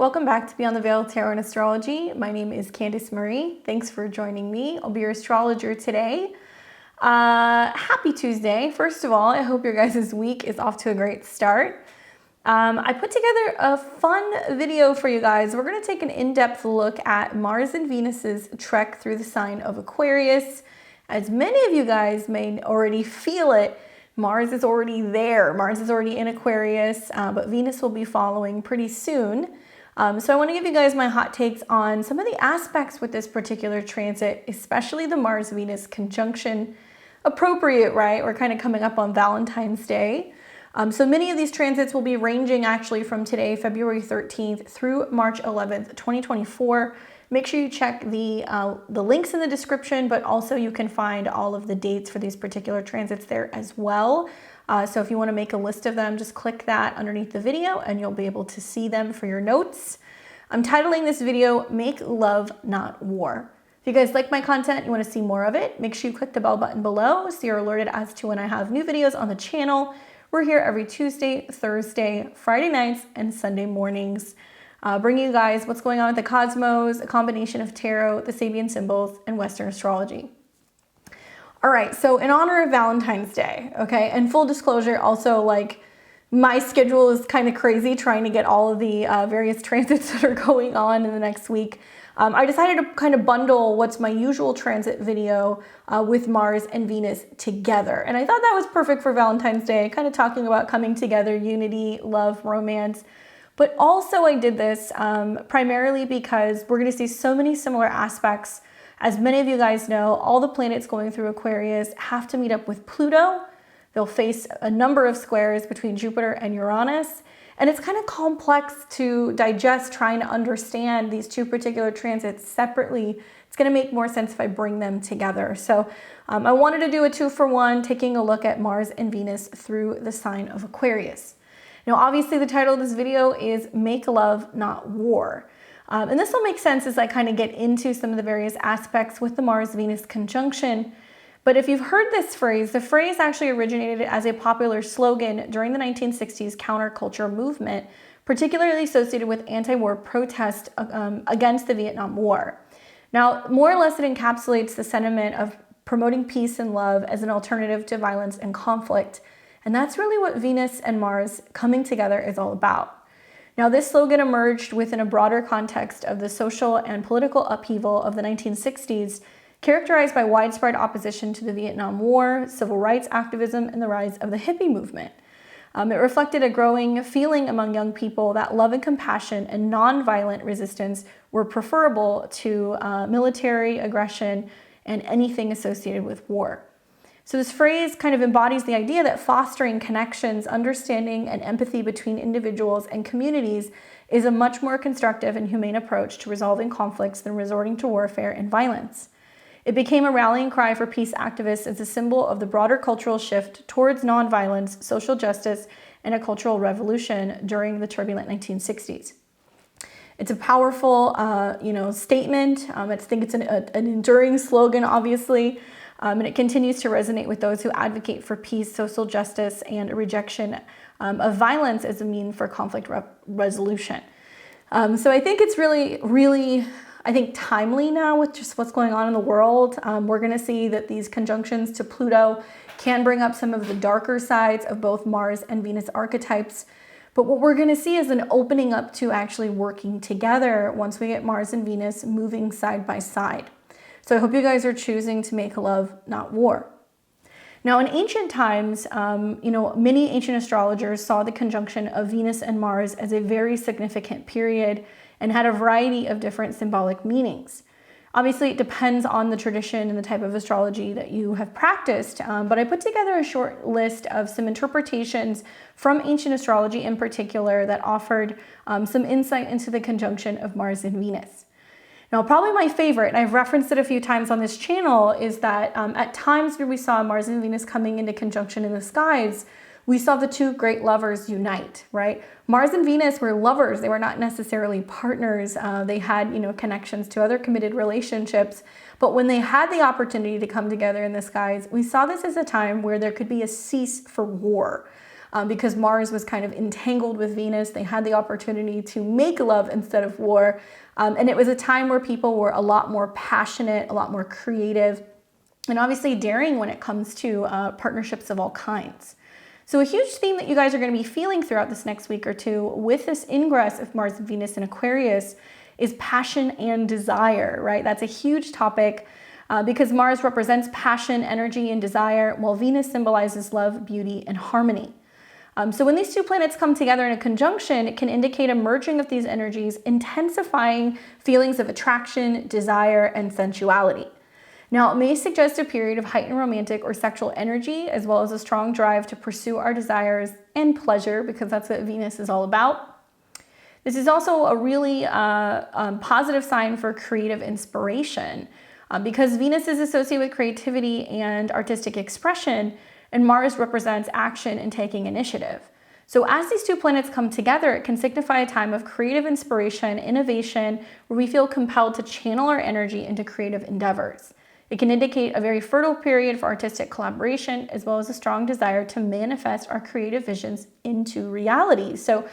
welcome back to Beyond the Veil Tarot and Astrology. My name is Candice Marie. Thanks for joining me. I'll be your astrologer today. Happy Tuesday. First of all, I hope your guys' week is off to a great start. I put together a fun video for you guys. We're going to take an in-depth look at Mars and Venus's trek through the sign of Aquarius. As many of you guys may already feel it, Mars is already there. Mars is already in Aquarius, but Venus will be following pretty soon. So I want to give you guys my hot takes on some of the aspects with this particular transit, especially the Mars-Venus conjunction. Appropriate, right? We're kind of coming up on Valentine's Day. So many of these transits will be ranging actually from today, February 13th through March 11th, 2024. Make sure you check the links in the description, but also you can find all of the dates for these particular transits there as well. So if you want to make a list of them, just click that underneath the video and you'll be able to see them for your notes. I'm titling this video, Make Love, Not War. If you guys like my content, you want to see more of it, make sure you click the bell button below so you're alerted as to when I have new videos on the channel. We're here every Tuesday, Thursday, Friday nights, and Sunday mornings. Bringing you guys what's going on with the cosmos, a combination of tarot, the Sabian symbols, and Western astrology. All right, so in honor of Valentine's Day, okay, and full disclosure, also like my schedule is kind of crazy trying to get all of the various transits that are going on in the next week. I decided to kind of bundle what's my usual transit video with Mars and Venus together. And I thought that was perfect for Valentine's Day, kind of talking about coming together, unity, love, romance. But also I did this primarily because we're going to see so many similar aspects. As many of you guys know, all the planets going through Aquarius have to meet up with Pluto. They'll face a number of squares between Jupiter and Uranus. And it's kind of complex to digest trying to understand these two particular transits separately. It's going to make more sense if I bring them together. So I wanted to do a 2-for-1, taking a look at Mars and Venus through the sign of Aquarius. Now, obviously, the title of this video is Make Love, Not War. And this will make sense as I kind of get into some of the various aspects with the Mars-Venus conjunction. But if you've heard this phrase, the phrase actually originated as a popular slogan during the 1960s counterculture movement, particularly associated with anti-war protest against the Vietnam War. Now, more or less, it encapsulates the sentiment of promoting peace and love as an alternative to violence and conflict. And that's really what Venus and Mars coming together is all about. Now, this slogan emerged within a broader context of the social and political upheaval of the 1960s, characterized by widespread opposition to the Vietnam War, civil rights activism, and the rise of the hippie movement. It reflected a growing feeling among young people that love and compassion and nonviolent resistance were preferable to military aggression and anything associated with war. So this phrase kind of embodies the idea that fostering connections, understanding, and empathy between individuals and communities is a much more constructive and humane approach to resolving conflicts than resorting to warfare and violence. It became a rallying cry for peace activists as a symbol of the broader cultural shift towards nonviolence, social justice, and a cultural revolution during the turbulent 1960s. It's a powerful, statement. I think it's an enduring slogan, obviously. And it continues to resonate with those who advocate for peace, social justice, and a rejection of violence as a means for conflict resolution. So I think it's really, timely now with just what's going on in the world. We're going to see that these conjunctions to Pluto can bring up some of the darker sides of both Mars and Venus archetypes. But what we're going to see is an opening up to actually working together once we get Mars and Venus moving side by side. So I hope you guys are choosing to make love, not war. Now, in ancient times, many ancient astrologers saw the conjunction of Venus and Mars as a very significant period and had a variety of different symbolic meanings. Obviously, it depends on the tradition and the type of astrology that you have practiced, but I put together a short list of some interpretations from ancient astrology in particular that offered some insight into the conjunction of Mars and Venus. Now, probably my favorite, and I've referenced it a few times on this channel, is that at times where we saw Mars and Venus coming into conjunction in the skies, we saw the two great lovers unite, right? Mars and Venus were lovers. They were not necessarily partners. They had, connections to other committed relationships. But when they had the opportunity to come together in the skies, we saw this as a time where there could be a cease for war. because Mars was kind of entangled with Venus. They had the opportunity to make love instead of war. And it was a time where people were a lot more passionate, a lot more creative, and obviously daring when it comes to partnerships of all kinds. So a huge theme that you guys are going to be feeling throughout this next week or two with this ingress of Mars and Venus in Aquarius is passion and desire, right? That's a huge topic because Mars represents passion, energy, and desire, while Venus symbolizes love, beauty, and harmony. So when these two planets come together in a conjunction, it can indicate a merging of these energies, intensifying feelings of attraction, desire, and sensuality. Now, it may suggest a period of heightened romantic or sexual energy, as well as a strong drive to pursue our desires and pleasure, because that's what Venus is all about. This is also a really positive sign for creative inspiration, because Venus is associated with creativity and artistic expression, and Mars represents action and taking initiative. So as these two planets come together, it can signify a time of creative inspiration, innovation, where we feel compelled to channel our energy into creative endeavors. It can indicate a very fertile period for artistic collaboration, as well as a strong desire to manifest our creative visions into reality. So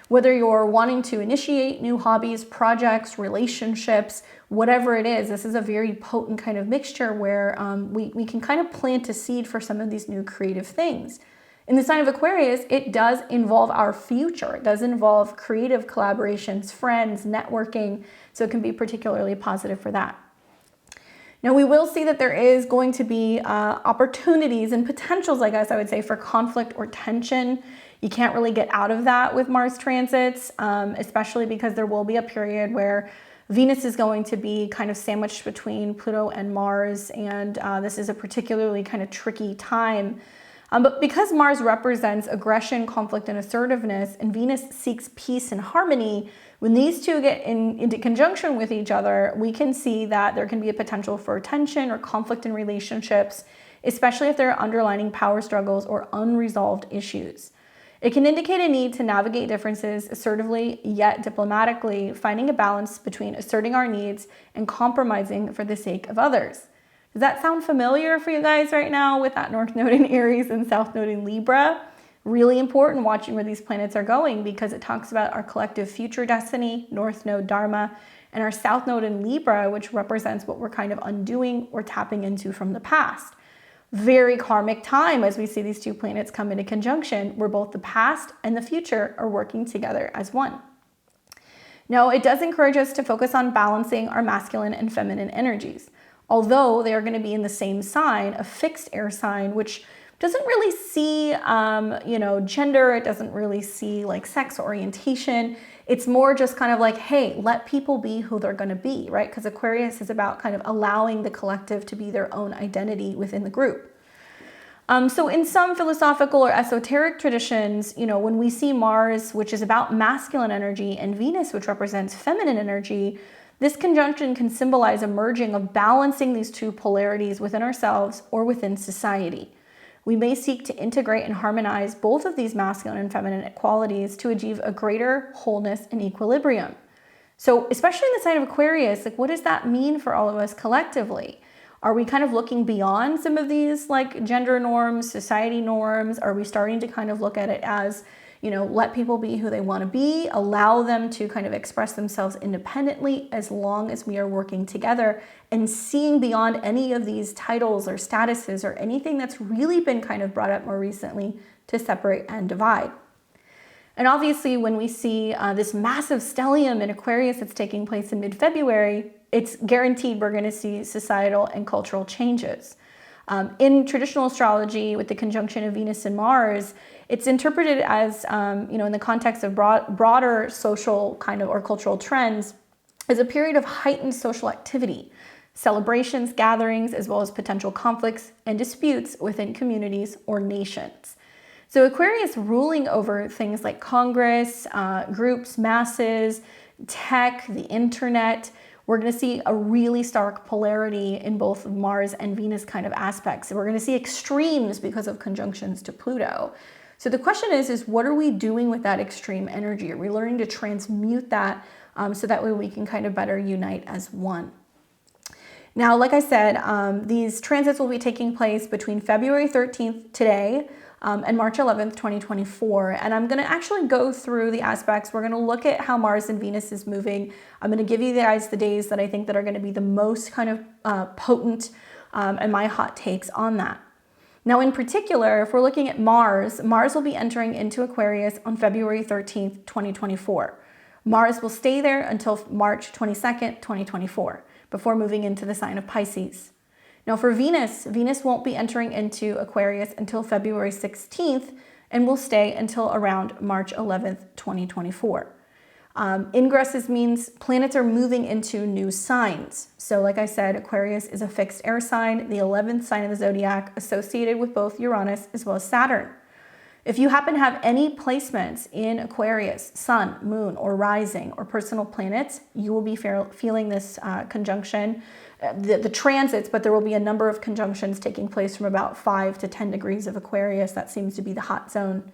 whether you're wanting to initiate new hobbies, projects, relationships, whatever it is, this is a very potent kind of mixture where we can kind of plant a seed for some of these new creative things. In the sign of Aquarius, it does involve our future. It does involve creative collaborations, friends, networking, so it can be particularly positive for that. Now, we will see that there is going to be opportunities and potentials, I guess I would say, for conflict or tension. You can't really get out of that with Mars transits, especially because there will be a period where Venus is going to be kind of sandwiched between Pluto and Mars, and this is a particularly kind of tricky time. But because Mars represents aggression, conflict, and assertiveness, and Venus seeks peace and harmony, when these two get into conjunction with each other, we can see that there can be a potential for tension or conflict in relationships, especially if there are underlying power struggles or unresolved issues. It can indicate a need to navigate differences assertively yet diplomatically, finding a balance between asserting our needs and compromising for the sake of others. Does that sound familiar for you guys right now with that North Node in Aries and South Node in Libra? Really important watching where these planets are going, because it talks about our collective future destiny, North Node Dharma, and our South Node in Libra, which represents what we're kind of undoing or tapping into from the past. Very karmic time as we see these two planets come into conjunction, where both the past and the future are working together as one. Now, it does encourage us to focus on balancing our masculine and feminine energies. Although they are going to be in the same sign, a fixed air sign, which doesn't really see, gender. It doesn't really see like sex orientation. It's more just kind of like, hey, let people be who they're going to be, right? Because Aquarius is about kind of allowing the collective to be their own identity within the group. So in some philosophical or esoteric traditions, when we see Mars, which is about masculine energy, and Venus, which represents feminine energy, this conjunction can symbolize a merging of balancing these two polarities within ourselves or within society. We may seek to integrate and harmonize both of these masculine and feminine qualities to achieve a greater wholeness and equilibrium. So especially in the sign of Aquarius, like, what does that mean for all of us collectively? Are we kind of looking beyond some of these like gender norms, society norms? Are we starting to kind of look at it as, let people be who they want to be, allow them to kind of express themselves independently as long as we are working together, and seeing beyond any of these titles or statuses or anything that's really been kind of brought up more recently to separate and divide. And obviously, when we see this massive stellium in Aquarius that's taking place in mid-February, it's guaranteed we're going to see societal and cultural changes. In traditional astrology, with the conjunction of Venus and Mars, it's interpreted as, in the context of broader social kind of or cultural trends, as a period of heightened social activity, celebrations, gatherings, as well as potential conflicts and disputes within communities or nations. So Aquarius ruling over things like Congress, groups, masses, tech, the internet. We're going to see a really stark polarity in both Mars and Venus kind of aspects. We're going to see extremes because of conjunctions to Pluto. So the question is what are we doing with that extreme energy? Are we learning to transmute that so that way we can kind of better unite as one? Now, like I said, these transits will be taking place between February 13th today and March 11th, 2024. And I'm going to actually go through the aspects. We're going to look at how Mars and Venus is moving. I'm going to give you guys the days that I think that are going to be the most kind of potent and my hot takes on that. Now, in particular, if we're looking at Mars, Mars will be entering into Aquarius on February 13th, 2024. Mars will stay there until March 22nd, 2024, before moving into the sign of Pisces. Now for Venus, Venus won't be entering into Aquarius until February 16th and will stay until around March 11th, 2024. Ingresses means planets are moving into new signs. So like I said, Aquarius is a fixed air sign, the 11th sign of the zodiac, associated with both Uranus as well as Saturn. If you happen to have any placements in Aquarius, sun, moon, or rising, or personal planets, you will be feeling this conjunction, the transits, but there will be a number of conjunctions taking place from about 5 to 10 degrees of Aquarius. That seems to be the hot zone.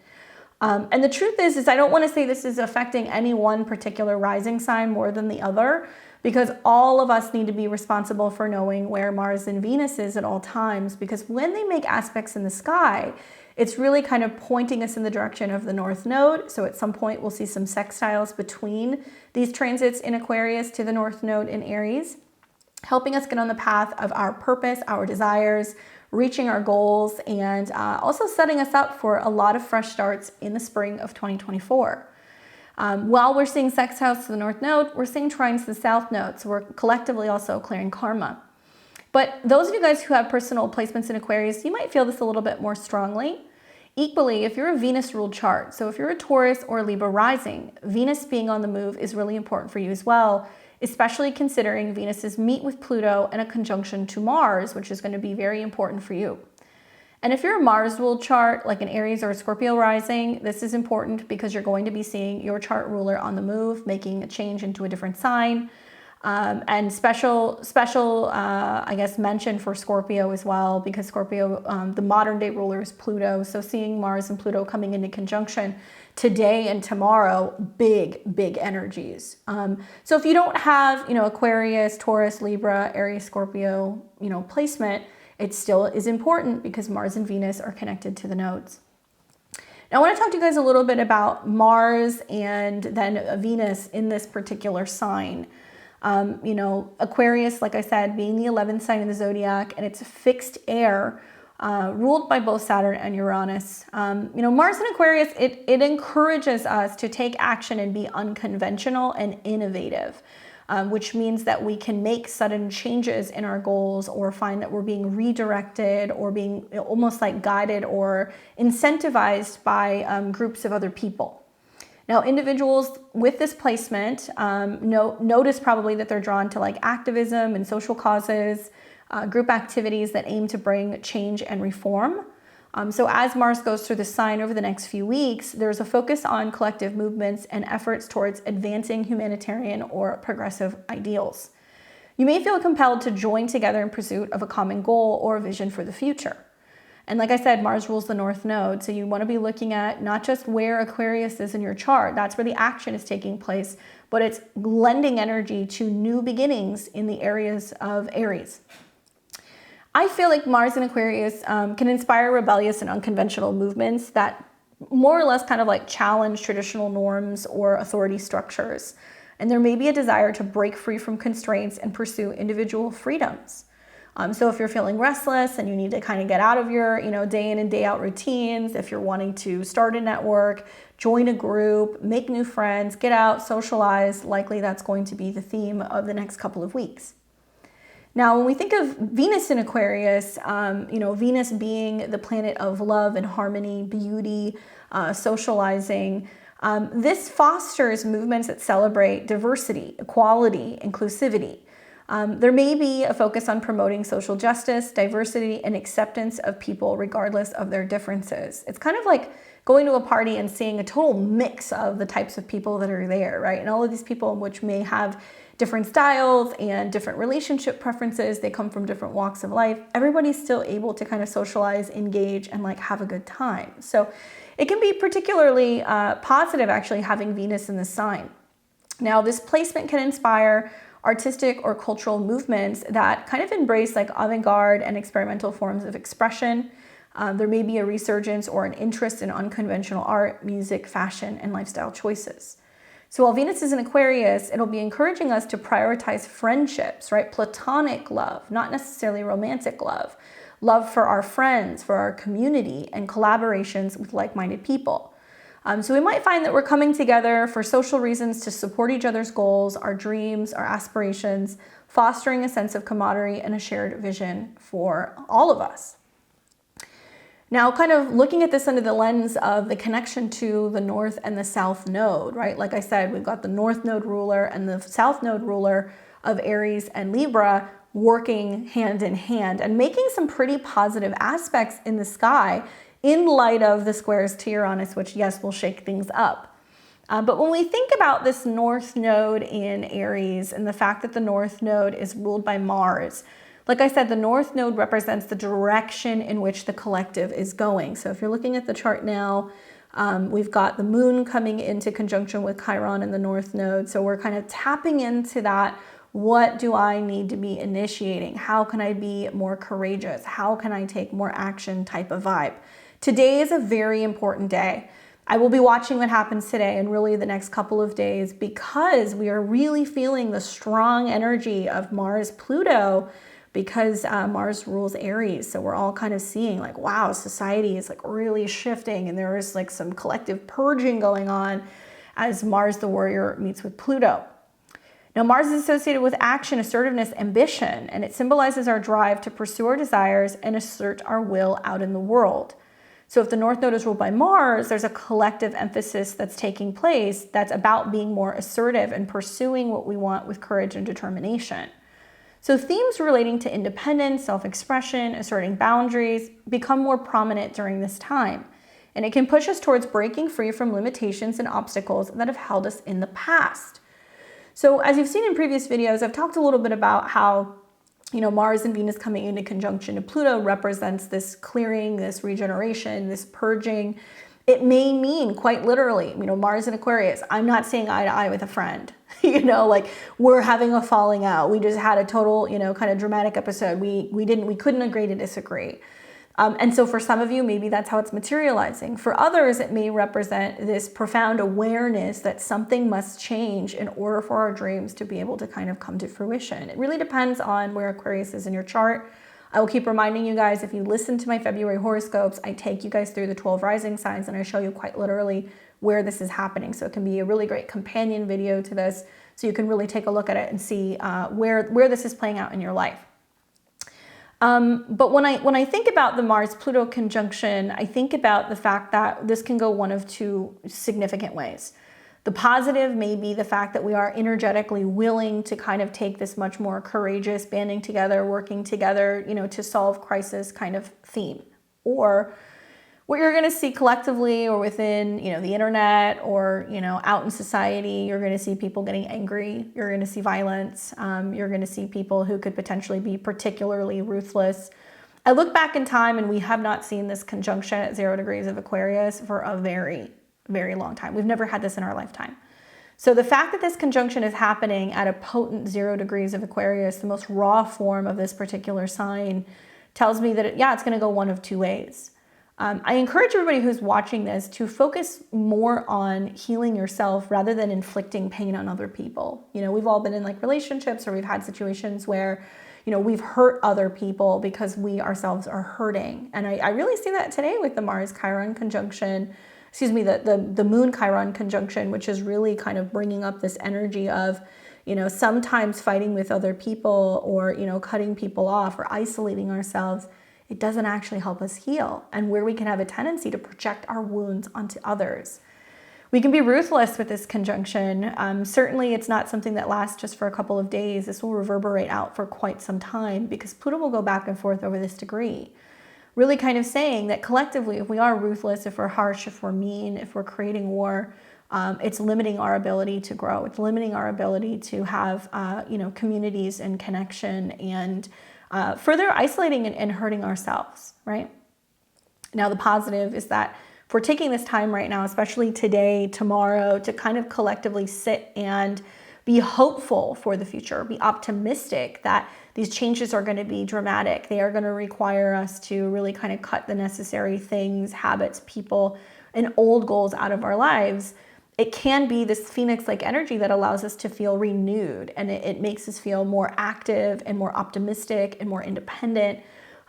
And the truth is I don't want to say this is affecting any one particular rising sign more than the other, because all of us need to be responsible for knowing where Mars and Venus is at all times, because when they make aspects in the sky, it's really kind of pointing us in the direction of the North Node. So at some point we'll see some sextiles between these transits in Aquarius to the North Node in Aries, helping us get on the path of our purpose, our desires, reaching our goals, and also setting us up for a lot of fresh starts in the spring of 2024. While we're seeing sextiles to the North Node, we're seeing trines to the South Node, so we're collectively also clearing karma. But those of you guys who have personal placements in Aquarius, you might feel this a little bit more strongly. Equally, if you're a Venus-ruled chart, so if you're a Taurus or Libra rising, Venus being on the move is really important for you as well, especially considering Venus's meet with Pluto and a conjunction to Mars, which is going to be very important for you. And if you're a Mars-ruled chart, like an Aries or a Scorpio rising, this is important because you're going to be seeing your chart ruler on the move, making a change into a different sign. And special, I guess, mention for Scorpio as well, because Scorpio, the modern day ruler is Pluto. So seeing Mars and Pluto coming into conjunction today and tomorrow, big energies. So if you don't have, Aquarius, Taurus, Libra, Aries, Scorpio, placement, it still is important because Mars and Venus are connected to the nodes. Now, I want to talk to you guys a little bit about Mars and then Venus in this particular sign. Aquarius, like I said, being the 11th sign of the zodiac, and it's fixed air, ruled by both Saturn and Uranus. Mars in Aquarius, it encourages us to take action and be unconventional and innovative, which means that we can make sudden changes in our goals or find that we're being redirected or being almost like guided or incentivized by groups of other people. Now, individuals with this placement notice probably that they're drawn to like activism and social causes, group activities that aim to bring change and reform. So as Mars goes through the sign over the next few weeks, there's a focus on collective movements and efforts towards advancing humanitarian or progressive ideals. You may feel compelled to join together in pursuit of a common goal or a vision for the future. And like I said, Mars rules the North Node, so you want to be looking at not just where Aquarius is in your chart, that's where the action is taking place, but it's lending energy to new beginnings in the areas of Aries. I feel like Mars in Aquarius can inspire rebellious and unconventional movements that more or less kind of like challenge traditional norms or authority structures. And there may be a desire to break free from constraints and pursue individual freedoms. So if you're feeling restless and you need to kind of get out of your, day in and day out routines, if you're wanting to start a network, join a group, make new friends, get out, socialize, likely that's going to be the theme of the next couple of weeks. Now, when we think of Venus in Aquarius, Venus being the planet of love and harmony, beauty, socializing, this fosters movements that celebrate diversity, equality, inclusivity. There may be a focus on promoting social justice, diversity, and acceptance of people regardless of their differences. It's kind of like going to a party and seeing a total mix of the types of people that are there, right? And all of these people which may have different styles and different relationship preferences, they come from different walks of life. Everybody's still able to kind of socialize, engage, and like have a good time. So it can be particularly positive actually having Venus in the sign. Now, this placement can inspire artistic or cultural movements that kind of embrace like avant-garde and experimental forms of expression. There may be a resurgence or an interest in unconventional art, music, fashion, and lifestyle choices. So while Venus is in Aquarius, it'll be encouraging us to prioritize friendships, right? Platonic love, not necessarily romantic love. Love for our friends, for our community, and collaborations with like-minded people. So we might find that we're coming together for social reasons to support each other's goals, our dreams, our aspirations, fostering a sense of camaraderie and a shared vision for all of us. Now, kind of looking at this under the lens of the connection to the North and the South node, right? Like I said, we've got the North node ruler and the South node ruler of Aries and Libra working hand in hand and making some pretty positive aspects in the sky in light of the squares to Uranus, which, yes, will shake things up. But when we think about this North node in Aries and the fact that the North node is ruled by Mars, like I said, the North node represents the direction in which the collective is going. So if you're looking at the chart now, we've got the moon coming into conjunction with Chiron in the North node. So we're kind of tapping into that. What do I need to be initiating? How can I be more courageous? How can I take more action type of vibe? Today is a very important day. I will be watching what happens today and really the next couple of days because we are really feeling the strong energy of Mars-Pluto because Mars rules Aries. So we're all kind of seeing like, wow, society is like really shifting and there is like some collective purging going on as Mars the warrior meets with Pluto. Now, Mars is associated with action, assertiveness, ambition, and it symbolizes our drive to pursue our desires and assert our will out in the world. So if the North node is ruled by Mars, there's a collective emphasis that's taking place that's about being more assertive and pursuing what we want with courage and determination. So themes relating to independence, self-expression, asserting boundaries become more prominent during this time. And it can push us towards breaking free from limitations and obstacles that have held us in the past. So as you've seen in previous videos, I've talked a little bit about how, Mars and Venus coming into conjunction to Pluto represents this clearing, this regeneration, this purging. It may mean quite literally, Mars and Aquarius, I'm not seeing eye to eye with a friend. Like we're having a falling out. We just had a total, kind of dramatic episode. We couldn't agree to disagree. And so for some of you, maybe that's how it's materializing. For others, it may represent this profound awareness that something must change in order for our dreams to be able to kind of come to fruition. It really depends on where Aquarius is in your chart. I will keep reminding you guys, if you listen to my February horoscopes, I take you guys through the 12 rising signs and I show you quite literally where this is happening. So it can be a really great companion video to this so you can really take a look at it and see where this is playing out in your life. But when I think about the Mars-Pluto conjunction, I think about the fact that this can go one of two significant ways. The positive may be the fact that we are energetically willing to kind of take this much more courageous, banding together, working together, to solve crisis kind of theme. Or what you're going to see collectively or within, the internet or, out in society, you're going to see people getting angry. You're going to see violence. You're going to see people who could potentially be particularly ruthless. I look back in time and we have not seen this conjunction at 0 degrees of Aquarius for a very, very long time. We've never had this in our lifetime. So the fact that this conjunction is happening at a potent 0 degrees of Aquarius, the most raw form of this particular sign, tells me that, it's going to go one of two ways. I encourage everybody who's watching this to focus more on healing yourself rather than inflicting pain on other people. We've all been in like relationships or we've had situations where, we've hurt other people because we ourselves are hurting. And I really see that today with the Mars-Chiron conjunction, the Moon-Chiron conjunction, which is really kind of bringing up this energy of, sometimes fighting with other people or, cutting people off or isolating ourselves. It doesn't actually help us heal, and where we can have a tendency to project our wounds onto others. We can be ruthless with this conjunction. Certainly it's not something that lasts just for a couple of days. This will reverberate out for quite some time because Pluto will go back and forth over this degree. Really kind of saying that collectively, if we are ruthless, if we're harsh, if we're mean, if we're creating war, it's limiting our ability to grow. It's limiting our ability to have, communities and connection and further isolating and hurting ourselves, right? Now, the positive is that if we're taking this time right now, especially today, tomorrow, to kind of collectively sit and be hopeful for the future, be optimistic that these changes are going to be dramatic. They are going to require us to really kind of cut the necessary things, habits, people, and old goals out of our lives. It can be this phoenix-like energy that allows us to feel renewed, and it makes us feel more active and more optimistic and more independent.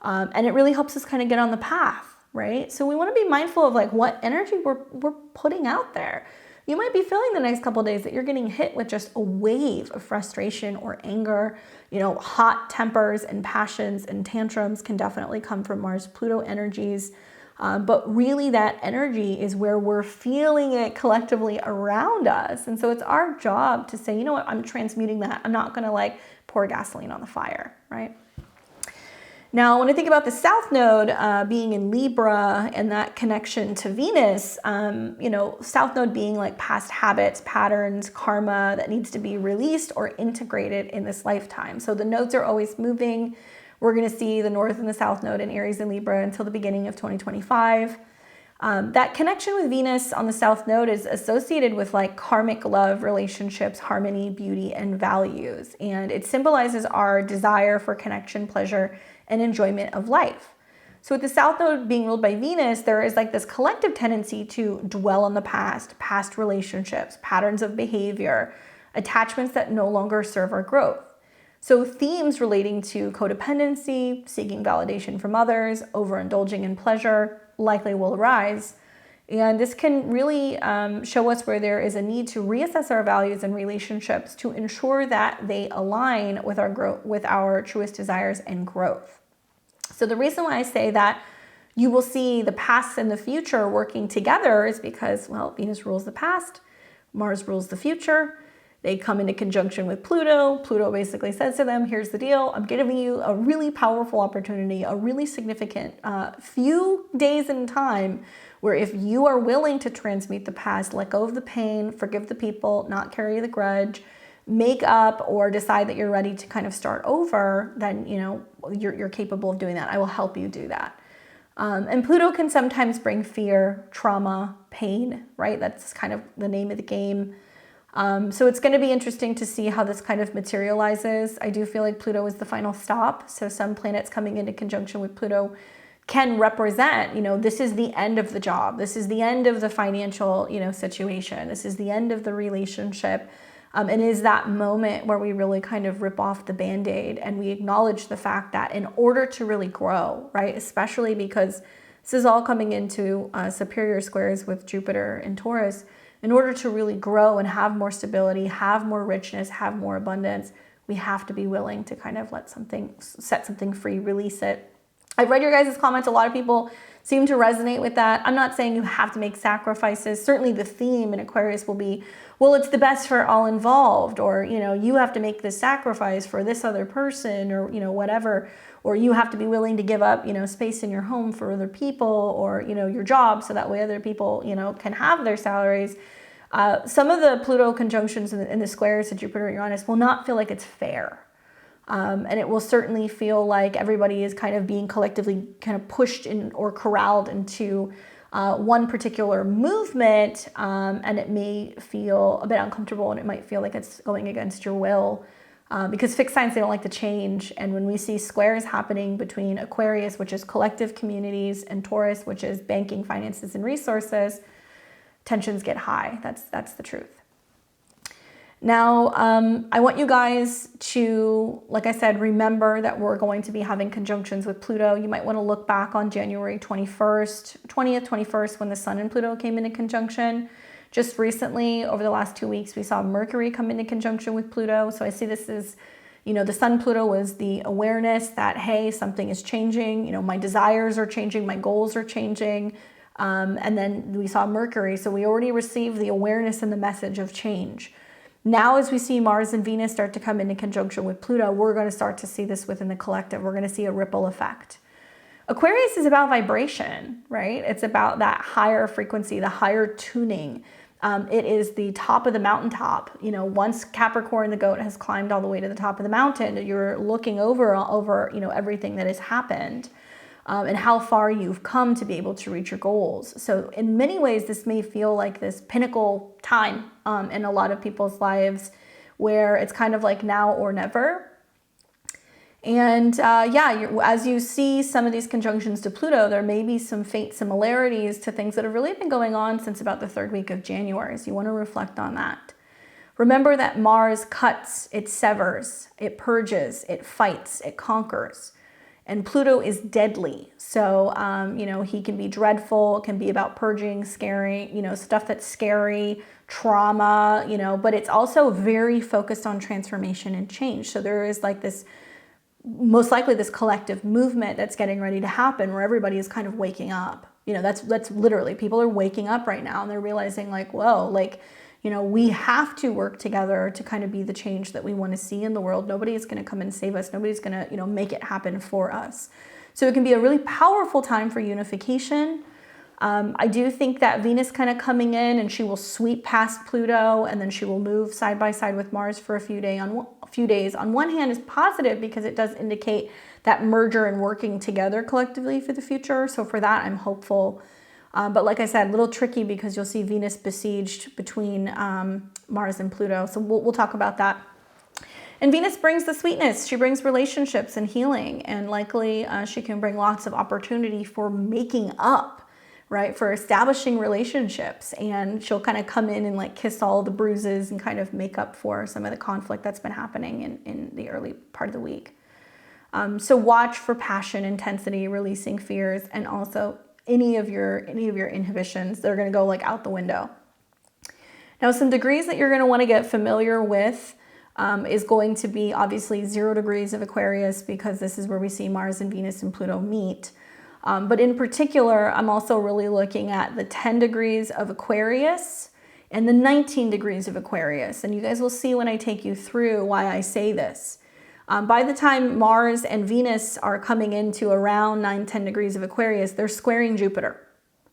And it really helps us kind of get on the path, right? So we want to be mindful of like what energy we're putting out there. You might be feeling the next couple of days that you're getting hit with just a wave of frustration or anger. You know, hot tempers and passions and tantrums can definitely come from Mars-Pluto energies. But really that energy is where we're feeling it collectively around us. And so it's our job to say, you know what, I'm transmuting that. I'm not going to like pour gasoline on the fire, right? Now, when I think about the South Node being in Libra and that connection to Venus, you know, South Node being like past habits, patterns, karma that needs to be released or integrated in this lifetime. So the nodes are always moving. We're going to see the North and the South Node in Aries and Libra until the beginning of 2025. That connection with Venus on the South Node is associated with like karmic love, relationships, harmony, beauty, and values. And it symbolizes our desire for connection, pleasure, and enjoyment of life. So with the South Node being ruled by Venus, there is like this collective tendency to dwell on the past relationships, patterns of behavior, attachments that no longer serve our growth. So themes relating to codependency, seeking validation from others, overindulging in pleasure likely will arise. And this can really show us where there is a need to reassess our values and relationships to ensure that they align with our growth, with our truest desires and growth. So the reason why I say that you will see the past and the future working together is because, well, Venus rules the past, Mars rules the future. They come into conjunction with Pluto. Pluto basically says to them, here's the deal. I'm giving you a really powerful opportunity, a really significant few days in time where if you are willing to transmute the past, let go of the pain, forgive the people, not carry the grudge, make up or decide that you're ready to kind of start over, then, you know, you're capable of doing that. I will help you do that. And Pluto can sometimes bring fear, trauma, pain, right? That's kind of the name of the game. So it's going to be interesting to see how this kind of materializes. I do feel like Pluto is the final stop. So some planets coming into conjunction with Pluto can represent, you know, this is the end of the job. This is the end of the financial, you know, situation. This is the end of the relationship. And is that moment where we really kind of rip off the Band-Aid and we acknowledge the fact that in order to really grow, right, especially because this is all coming into superior squares with Jupiter and Taurus, in order to really grow and have more stability, have more richness, have more abundance, we have to be willing to kind of set something free, release it. I've read your guys' comments. A lot of people seem to resonate with that. I'm not saying you have to make sacrifices. Certainly the theme in Aquarius will be, well, it's the best for all involved, or, you know, you have to make this sacrifice for this other person, or, you know, whatever, or you have to be willing to give up, you know, space in your home for other people, or, you know, your job, so that way other people, you know, can have their salaries. Some of the Pluto conjunctions in the squares to Jupiter and Uranus will not feel like it's fair. And it will certainly feel like everybody is kind of being collectively kind of pushed in or corralled into one particular movement, and it may feel a bit uncomfortable, and it might feel like it's going against your will, because fixed signs, they don't like to change. And when we see squares happening between Aquarius, which is collective communities, and Taurus, which is banking, finances, and resources, tensions get high. That's the truth. Now, I want you guys to, like I said, remember that we're going to be having conjunctions with Pluto. You might want to look back on January 20th, 21st, when the Sun and Pluto came into conjunction. Just recently, over the last 2 weeks, we saw Mercury come into conjunction with Pluto. So I see this as, you know, the Sun Pluto was the awareness that, hey, something is changing. You know, my desires are changing, my goals are changing. And then we saw Mercury. So we already received the awareness and the message of change. Now, as we see Mars and Venus start to come into conjunction with Pluto, we're going to start to see this within the collective. We're going to see a ripple effect. Aquarius is about vibration, right? It's about that higher frequency, the higher tuning. It is the top of the mountaintop. You know, once Capricorn, the goat, has climbed all the way to the top of the mountain, you're looking over, you know, everything that has happened. And how far you've come to be able to reach your goals. So in many ways, this may feel like this pinnacle time in a lot of people's lives where it's kind of like now or never. And as you see some of these conjunctions to Pluto, there may be some faint similarities to things that have really been going on since about the third week of January. So you want to reflect on that. Remember that Mars cuts, it severs, it purges, it fights, it conquers. And Pluto is deadly. So, he can be dreadful. It can be about purging, scary, stuff that's scary, trauma, but it's also very focused on transformation and change. So there is like this, most likely this collective movement that's getting ready to happen where everybody is kind of waking up. That's literally, people are waking up right now and they're realizing like, whoa, like, we have to work together to kind of be the change that we want to see in the world. Nobody is going to come and save us. Nobody's going to, make it happen for us. So it can be a really powerful time for unification. I do think that Venus kind of coming in and she will sweep past Pluto and then she will move side by side with Mars for a few days. On one hand is positive because it does indicate that merger and working together collectively for the future. So for that, I'm hopeful. But like I said, a little tricky because you'll see Venus besieged between Mars and Pluto. So we'll talk about that. And Venus brings the sweetness. She brings relationships and healing. And likely she can bring lots of opportunity for making up, right? For establishing relationships. And she'll kind of come in and like kiss all the bruises and kind of make up for some of the conflict that's been happening in the early part of the week. So watch for passion, intensity, releasing fears, and also any of your inhibitions. They're going to go like out the window. Now, some degrees that you're going to want to get familiar with is going to be obviously 0 degrees of Aquarius, because this is where we see Mars and Venus and Pluto meet. But in particular, I'm also really looking at the 10 degrees of Aquarius and the 19 degrees of Aquarius. And you guys will see when I take you through why I say this. By the time Mars and Venus are coming into around 9-10 degrees of Aquarius, they're squaring Jupiter,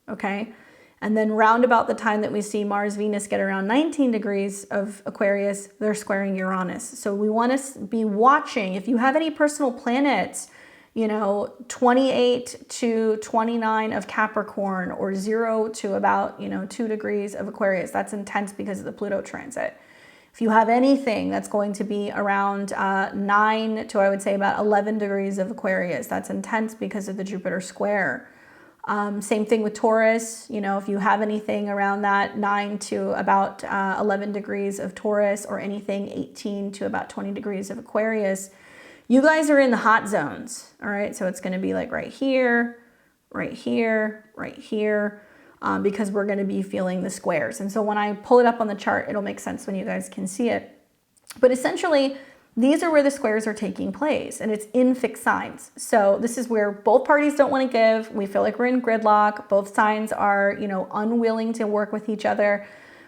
okay? And then round about the time that we see Mars, Venus get around 19 degrees of Aquarius, they're squaring Uranus. So we want to be watching. If you have any personal planets, 28 to 29 of Capricorn or 0 to about, 2 degrees of Aquarius, that's intense because of the Pluto transit. If you have anything that's going to be around 9 to, I would say, about 11 degrees of Aquarius, that's intense because of the Jupiter square. Same thing with Taurus. If you have anything around that 9 to about 11 degrees of Taurus, or anything 18 to about 20 degrees of Aquarius, you guys are in the hot zones. All right. So it's going to be like right here, right here, right here. Because we're going to be feeling the squares. And so when I pull it up on the chart, it'll make sense when you guys can see it. But essentially, these are where the squares are taking place, and it's in fixed signs. So this is where both parties don't want to give. We feel like we're in gridlock. Both signs are, unwilling to work with each other.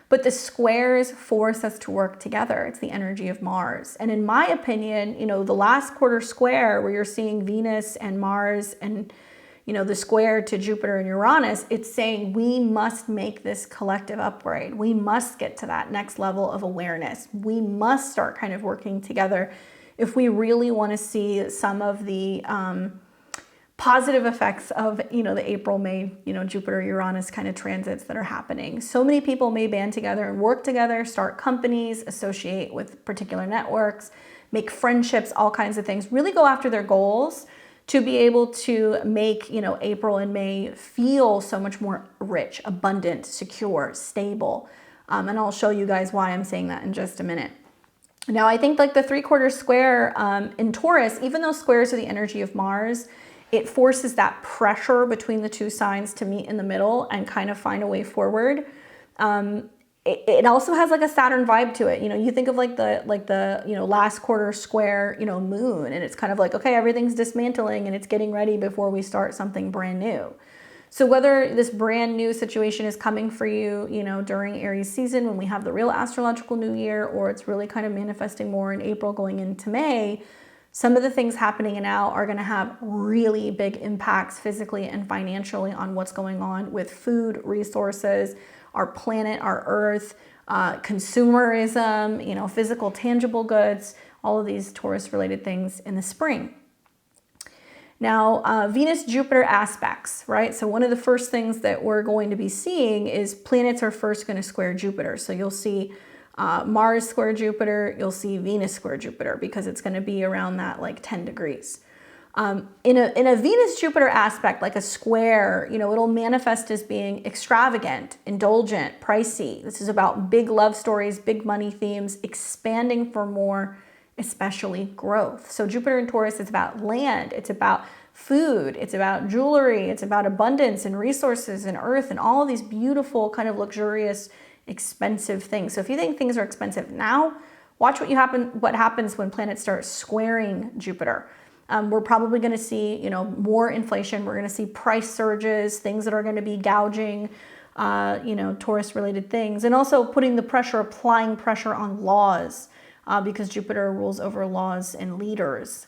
But the squares force us to work together. It's the energy of Mars. And in my opinion, the last quarter square where you're seeing Venus and Mars and the square to Jupiter and Uranus, it's saying we must make this collective upgrade. We must get to that next level of awareness. We must start kind of working together if we really want to see some of the positive effects of, the April, May, Jupiter, Uranus kind of transits that are happening. So many people may band together and work together, start companies, associate with particular networks, make friendships, all kinds of things, really go after their goals to be able to make, April and May feel so much more rich, abundant, secure, stable. And I'll show you guys why I'm saying that in just a minute. Now, I think like the 3/4 square in Taurus, even though squares are the energy of Mars, it forces that pressure between the two signs to meet in the middle and kind of find a way forward. It also has like a Saturn vibe to it. You think of like the last quarter square, moon, and it's kind of like, okay, everything's dismantling and it's getting ready before we start something brand new. So whether this brand new situation is coming for you, during Aries season when we have the real astrological new year, or it's really kind of manifesting more in April going into May, some of the things happening now are going to have really big impacts physically and financially on what's going on with food, resources, our planet, our earth, consumerism, physical, tangible goods, all of these Taurus related things in the spring. Now, Venus-Jupiter aspects, right? So one of the first things that we're going to be seeing is planets are first going to square Jupiter. So you'll see Mars square Jupiter, you'll see Venus square Jupiter because it's going to be around that like 10 degrees. In a Venus-Jupiter aspect, like a square, it'll manifest as being extravagant, indulgent, pricey. This is about big love stories, big money themes, expanding for more, especially growth. So Jupiter in Taurus is about land, it's about food, it's about jewelry, it's about abundance and resources and earth and all of these beautiful kind of luxurious, expensive things. So if you think things are expensive now, watch what happens when planets start squaring Jupiter. We're probably going to see, more inflation. We're going to see price surges, things that are going to be gouging, Taurus-related things, and also applying pressure on laws, because Jupiter rules over laws and leaders.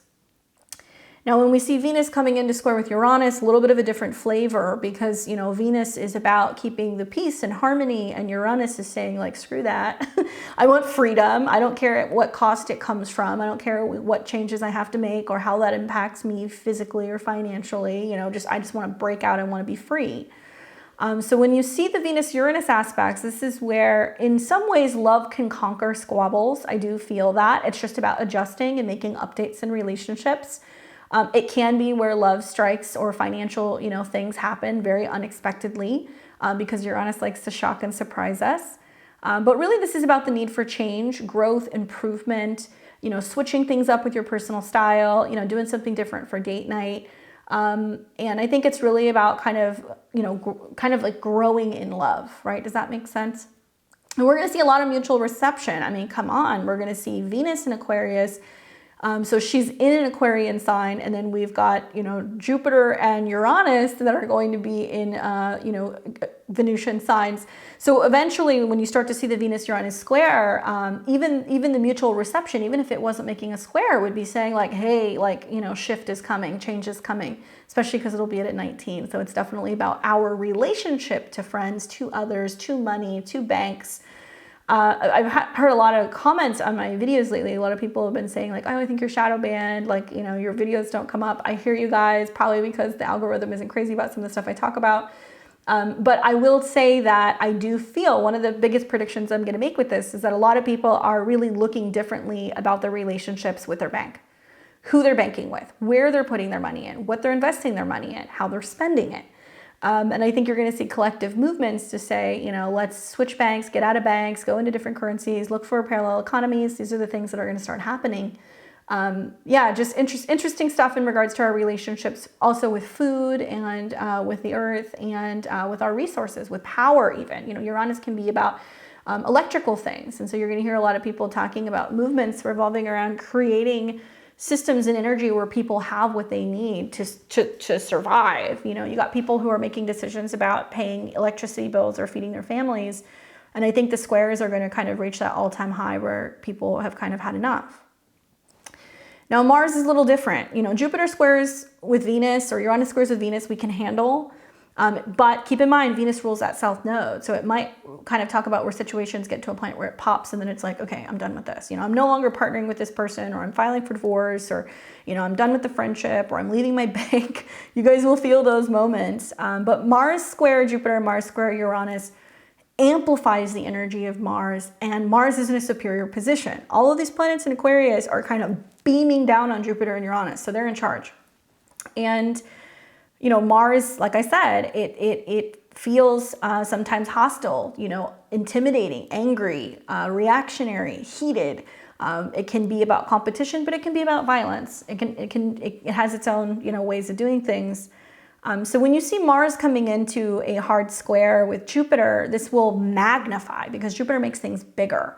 Now, when we see Venus coming into square with Uranus, a little bit of a different flavor because, Venus is about keeping the peace and harmony, and Uranus is saying, like, screw that. I want freedom. I don't care at what cost it comes from. I don't care what changes I have to make or how that impacts me physically or financially. I just want to break out and want to be free. So when you see the Venus-Uranus aspects, this is where, in some ways, love can conquer squabbles. I do feel that. It's just about adjusting and making updates in relationships. It can be where love strikes or financial, things happen very unexpectedly because Uranus likes to shock and surprise us. But really, this is about the need for change, growth, improvement, switching things up with your personal style, doing something different for date night. And I think it's really about kind of like growing in love, right? Does that make sense? And we're going to see a lot of mutual reception. I mean, come on, we're going to see Venus in Aquarius. So she's in an Aquarian sign, and then we've got, Jupiter and Uranus that are going to be in, Venusian signs. So eventually, when you start to see the Venus-Uranus square, even the mutual reception, even if it wasn't making a square, would be saying like, hey, shift is coming, change is coming, especially because it'll be at 19. So it's definitely about our relationship to friends, to others, to money, to banks. I've heard a lot of comments on my videos lately. A lot of people have been saying like, oh, I think you're shadow banned. Like, your videos don't come up. I hear you guys, probably because the algorithm isn't crazy about some of the stuff I talk about. But I will say that I do feel one of the biggest predictions I'm going to make with this is that a lot of people are really looking differently about their relationships with their bank, who they're banking with, where they're putting their money in, what they're investing their money in, how they're spending it. And I think you're going to see collective movements to say, let's switch banks, get out of banks, go into different currencies, look for parallel economies. These are the things that are going to start happening. Just interesting stuff in regards to our relationships, also with food and with the earth and with our resources, with power even. Uranus can be about electrical things. And so you're going to hear a lot of people talking about movements revolving around creating systems and energy where people have what they need to survive. You got people who are making decisions about paying electricity bills or feeding their families. And I think the squares are going to kind of reach that all-time high where people have kind of had enough. Now, Mars is a little different. Jupiter squares with Venus or Uranus squares with Venus, we can handle. But keep in mind, Venus rules that south node. So it might kind of talk about where situations get to a point where it pops and then it's like, okay, I'm done with this. I'm no longer partnering with this person, or I'm filing for divorce, or, I'm done with the friendship, or I'm leaving my bank. You guys will feel those moments. But Mars square Jupiter, Mars square Uranus amplifies the energy of Mars, and Mars is in a superior position. All of these planets in Aquarius are kind of beaming down on Jupiter and Uranus. So they're in charge. And Mars, like I said, it feels sometimes hostile, intimidating, angry, reactionary, heated. It can be about competition, but it can be about violence. It has its own, ways of doing things. So when you see Mars coming into a hard square with Jupiter, this will magnify because Jupiter makes things bigger.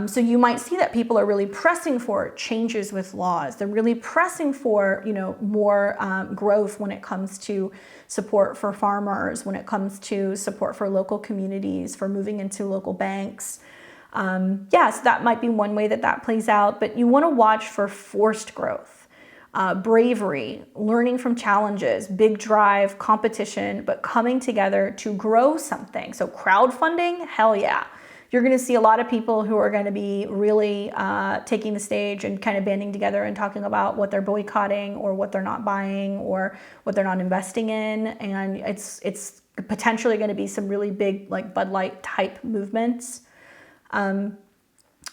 So you might see that people are really pressing for changes with laws. They're really pressing for, more growth when it comes to support for farmers, when it comes to support for local communities, for moving into local banks. So that might be one way that plays out, but you want to watch for forced growth, bravery, learning from challenges, big drive, competition, but coming together to grow something. So crowdfunding, hell yeah. You're going to see a lot of people who are going to be really taking the stage and kind of banding together and talking about what they're boycotting or what they're not buying or what they're not investing in. And it's potentially going to be some really big like Bud Light type movements.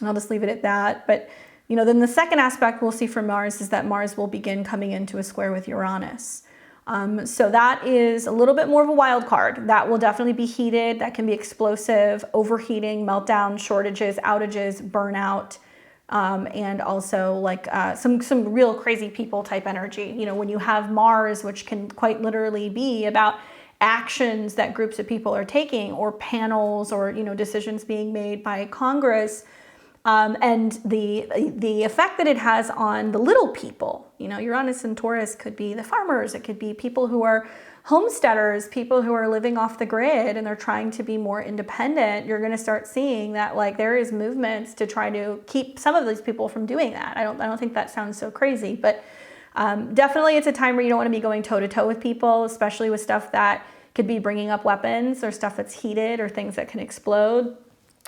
I'll just leave it at that. But, then the second aspect we'll see from Mars is that Mars will begin coming into a square with Uranus. So that is a little bit more of a wild card. That will definitely be heated. That can be explosive, overheating, meltdown, shortages, outages, burnout, and also like some real crazy people type energy. When you have Mars, which can quite literally be about actions that groups of people are taking, or panels, or decisions being made by Congress. And the effect that it has on the little people, Uranus and Taurus could be the farmers. It could be people who are homesteaders, people who are living off the grid and they're trying to be more independent. You're going to start seeing that like there is movements to try to keep some of these people from doing that. I don't think that sounds so crazy, but definitely it's a time where you don't want to be going toe to toe with people, especially with stuff that could be bringing up weapons or stuff that's heated or things that can explode.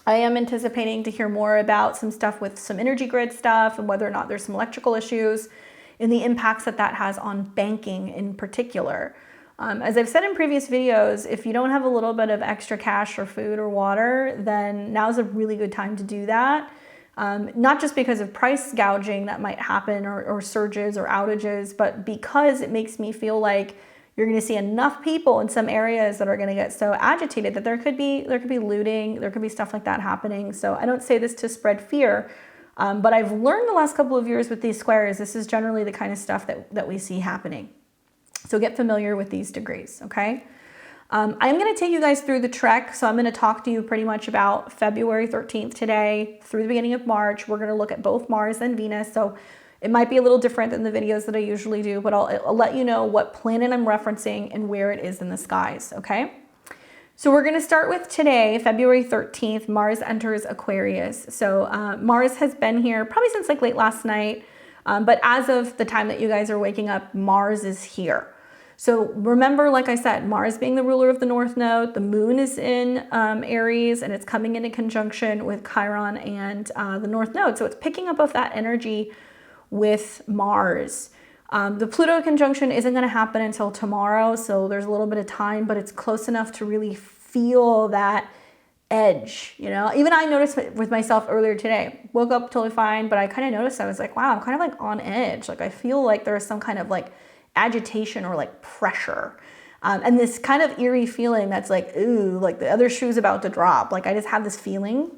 I am anticipating to hear more about some stuff with some energy grid stuff and whether or not there's some electrical issues and the impacts that has on banking in particular. As I've said in previous videos, if you don't have a little bit of extra cash or food or water, then now's a really good time to do that. Not just because of price gouging that might happen or surges or outages, but because it makes me feel like you're going to see enough people in some areas that are going to get so agitated that there could be looting, there could be stuff like that happening. So I don't say this to spread fear, but I've learned the last couple of years with these squares, this is generally the kind of stuff that we see happening. So get familiar with these degrees, okay? I'm going to take you guys through the trek. So I'm going to talk to you pretty much about February 13th today through the beginning of March. We're going to look at both Mars and Venus. So it might be a little different than the videos that I usually do, but I'll let you know what planet I'm referencing and where it is in the skies, okay? So we're gonna start with today, February 13th, Mars enters Aquarius. So Mars has been here probably since like late last night, but as of the time that you guys are waking up, Mars is here. So remember, like I said, Mars being the ruler of the North Node, the moon is in Aries and it's coming into conjunction with Chiron and the North Node. So it's picking up of that energy with Mars. The Pluto conjunction isn't going to happen until tomorrow, so there's a little bit of time, but it's close enough to really feel that edge, Even I noticed it with myself earlier today. Woke up totally fine, but I kind of noticed, I was like, wow, I'm kind of like on edge. Like I feel like there's some kind of like agitation or like pressure. And this kind of eerie feeling that's like, ooh, like the other shoe's about to drop. Like I just have this feeling.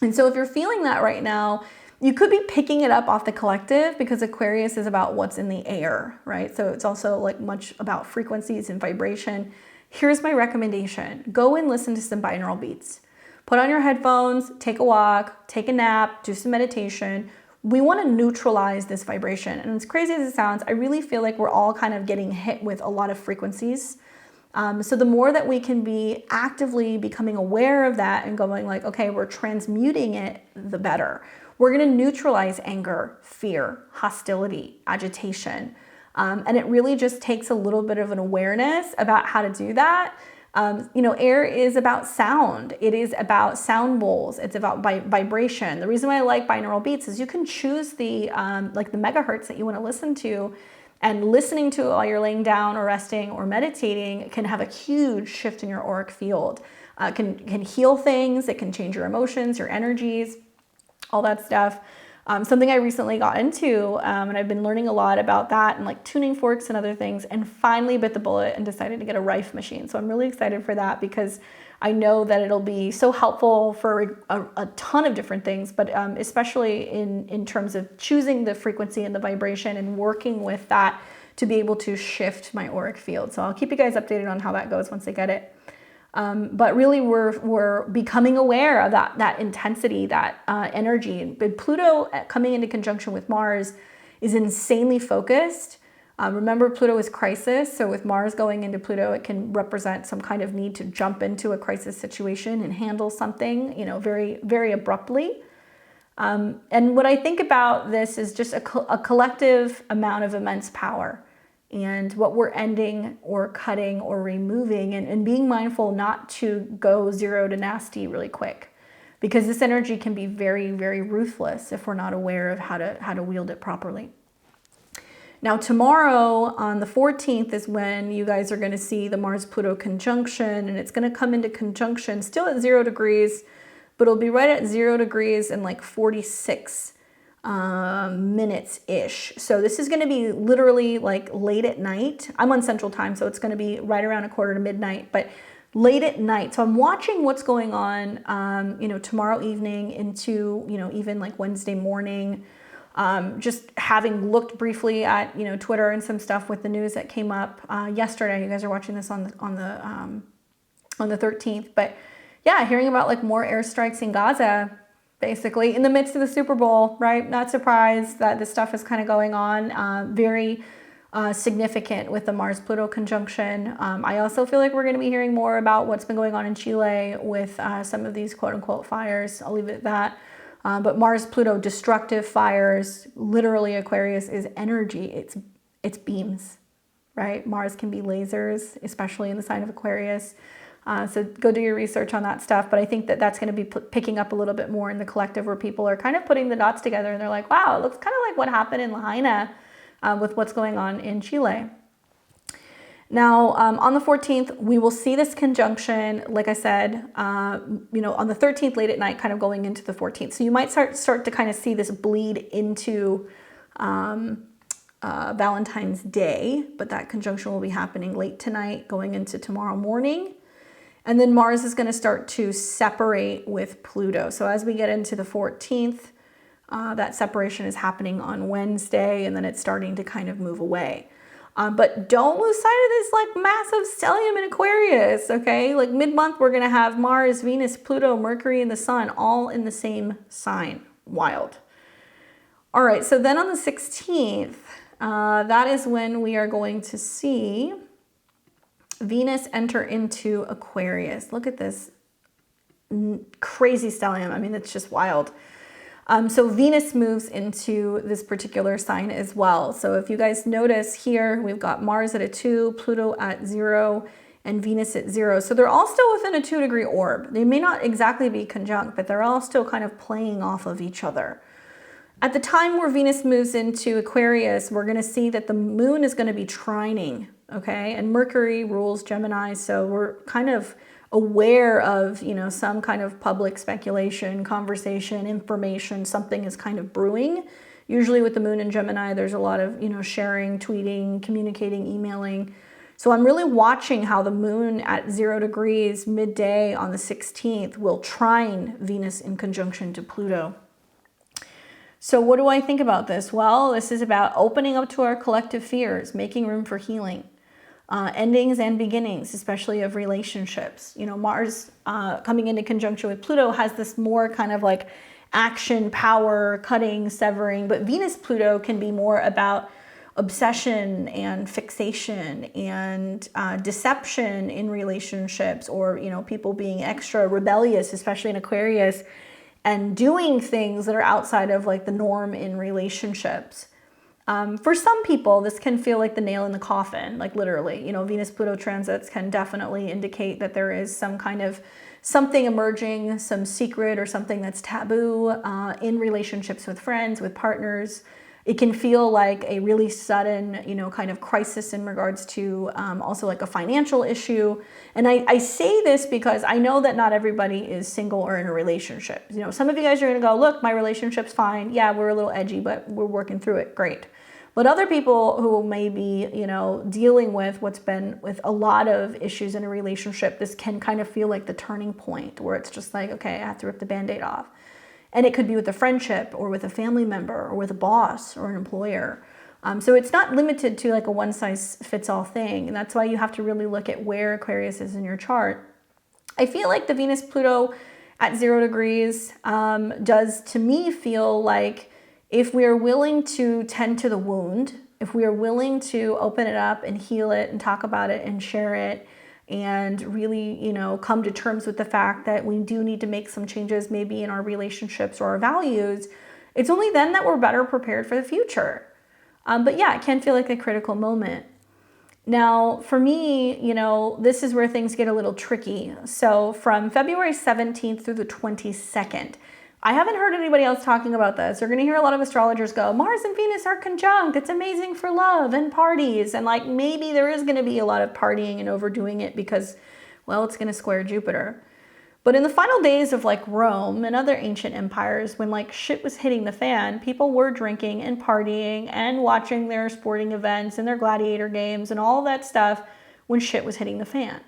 And so if you're feeling that right now, you could be picking it up off the collective because Aquarius is about what's in the air, right? So it's also like much about frequencies and vibration. Here's my recommendation. Go and listen to some binaural beats. Put on your headphones, take a walk, take a nap, do some meditation. We want to neutralize this vibration. And as crazy as it sounds, I really feel like we're all kind of getting hit with a lot of frequencies. So the more that we can be actively becoming aware of that and going like, okay, we're transmuting it, the better. We're going to neutralize anger, fear, hostility, agitation. And it really just takes a little bit of an awareness about how to do that. Air is about sound. It is about sound bowls. It's about vibration. The reason why I like binaural beats is you can choose the megahertz that you want to listen to, and listening to it while you're laying down or resting or meditating can have a huge shift in your auric field. Can heal things. It can change your emotions, your energies, all that stuff. Something I recently got into, and I've been learning a lot about that and like tuning forks and other things, and finally bit the bullet and decided to get a Rife machine. So I'm really excited for that because I know that it'll be so helpful for a ton of different things, but especially in terms of choosing the frequency and the vibration and working with that to be able to shift my auric field. So I'll keep you guys updated on how that goes once I get it. But really we're becoming aware of that intensity, that energy. But Pluto coming into conjunction with Mars is insanely focused. Remember, Pluto is crisis. So with Mars going into Pluto, it can represent some kind of need to jump into a crisis situation and handle something, very, very abruptly. And what I think about this is just a collective amount of immense power. And what we're ending or cutting or removing, and being mindful not to go zero to nasty really quick, because this energy can be very, very ruthless if we're not aware of how to wield it properly. Now tomorrow on the 14th is when you guys are going to see the Mars-Pluto conjunction, and it's going to come into conjunction still at 0 degrees, but it'll be right at 0 degrees in like 46 minutes-ish. So this is going to be literally like late at night. I'm on Central Time, so it's going to be right around a quarter to midnight, but late at night. So I'm watching what's going on, you know, tomorrow evening into, you know, even like Wednesday morning. Just having looked briefly at, you know, Twitter and some stuff with the news that came up yesterday. You guys are watching this on the 13th, but yeah, hearing about like more airstrikes in Gaza, basically in the midst of the Super Bowl, right? Not surprised that this stuff is kind of going on. Very significant with the Mars-Pluto conjunction. I also feel like we're going to be hearing more about what's been going on in Chile with some of these quote-unquote fires. I'll leave it at that. But Mars-Pluto destructive fires, literally Aquarius is energy. It's beams, right? Mars can be lasers, especially in the sign of Aquarius. So go do your research on that stuff. But I think that that's going to be picking up a little bit more in the collective, where people are kind of putting the dots together and they're like, wow, it looks kind of like what happened in Lahaina with what's going on in Chile. Now, on the 14th, we will see this conjunction, like I said, you know, on the 13th late at night, kind of going into the 14th. So you might start to kind of see this bleed into Valentine's Day, but that conjunction will be happening late tonight, going into tomorrow morning. And then Mars is going to start to separate with Pluto. So as we get into the 14th, that separation is happening on Wednesday, and then it's starting to kind of move away. But don't lose sight of this like massive stellium in Aquarius, okay? Like mid-month, we're going to have Mars, Venus, Pluto, Mercury, and the Sun all in the same sign. Wild. All right, so then on the 16th, that is when we are going to see Venus enter into Aquarius. Look at this crazy stellium. I mean, it's just wild. So Venus moves into this particular sign as well. So if you guys notice here, we've got Mars at a 2, Pluto at 0, and Venus at 0. So they're all still within a 2-degree orb. They may not exactly be conjunct, but they're all still kind of playing off of each other. At the time where Venus moves into Aquarius, we're going to see that the moon is going to be trining, okay? And Mercury rules Gemini, so we're kind of aware of, you know, some kind of public speculation, conversation, information, something is kind of brewing. Usually with the moon in Gemini, there's a lot of, you know, sharing, tweeting, communicating, emailing. So I'm really watching how the moon at 0 degrees midday on the 16th will trine Venus in conjunction to Pluto. So what do I think about this? Well, this is about opening up to our collective fears, making room for healing. Endings and beginnings, especially of relationships. You know, Mars coming into conjunction with Pluto has this more kind of like action, power, cutting, severing, but Venus-Pluto can be more about obsession and fixation and deception in relationships, or, you know, people being extra rebellious, especially in Aquarius, and doing things that are outside of like the norm in relationships. For some people, this can feel like the nail in the coffin, like literally, you know, Venus-Pluto transits can definitely indicate that there is some kind of something emerging, some secret or something that's taboo in relationships with friends, with partners. It can feel like a really sudden, you know, kind of crisis in regards to also like a financial issue. And I say this because I know that not everybody is single or in a relationship. You know, some of you guys are going to go, look, my relationship's fine. Yeah, we're a little edgy, but we're working through it. Great. But other people who may be, you know, dealing with what's been with a lot of issues in a relationship, this can kind of feel like the turning point where it's just like, okay, I have to rip the Band-Aid off. And it could be with a friendship or with a family member or with a boss or an employer. So it's not limited to like a one-size-fits-all thing. And that's why you have to really look at where Aquarius is in your chart. I feel like the Venus-Pluto at 0 degrees does, to me, feel like if we are willing to tend to the wound, if we are willing to open it up and heal it and talk about it and share it, and really, you know, come to terms with the fact that we do need to make some changes maybe in our relationships or our values, it's only then that we're better prepared for the future. But yeah, it can feel like a critical moment. Now, for me, you know, this is where things get a little tricky. So from February 17th through the 22nd, I haven't heard anybody else talking about this. You're going to hear a lot of astrologers go, Mars and Venus are conjunct. It's amazing for love and parties. And like maybe there is going to be a lot of partying and overdoing it because, well, it's going to square Jupiter. But in the final days of like Rome and other ancient empires, when like shit was hitting the fan, people were drinking and partying and watching their sporting events and their gladiator games and all that stuff when shit was hitting the fan.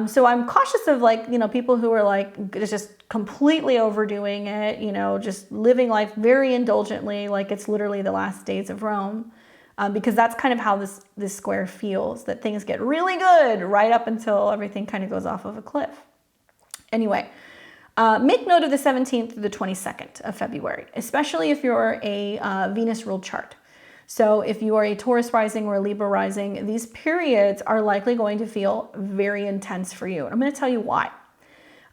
So I'm cautious of like, people who are like just completely overdoing it, just living life very indulgently, like it's literally the last days of Rome. Because that's kind of how this square feels, that things get really good right up until everything kind of goes off of a cliff. Anyway, make note of the 17th to the 22nd of February, especially if you're a Venus ruled chart. So if you are a Taurus rising or a Libra rising, these periods are likely going to feel very intense for you. And I'm going to tell you why.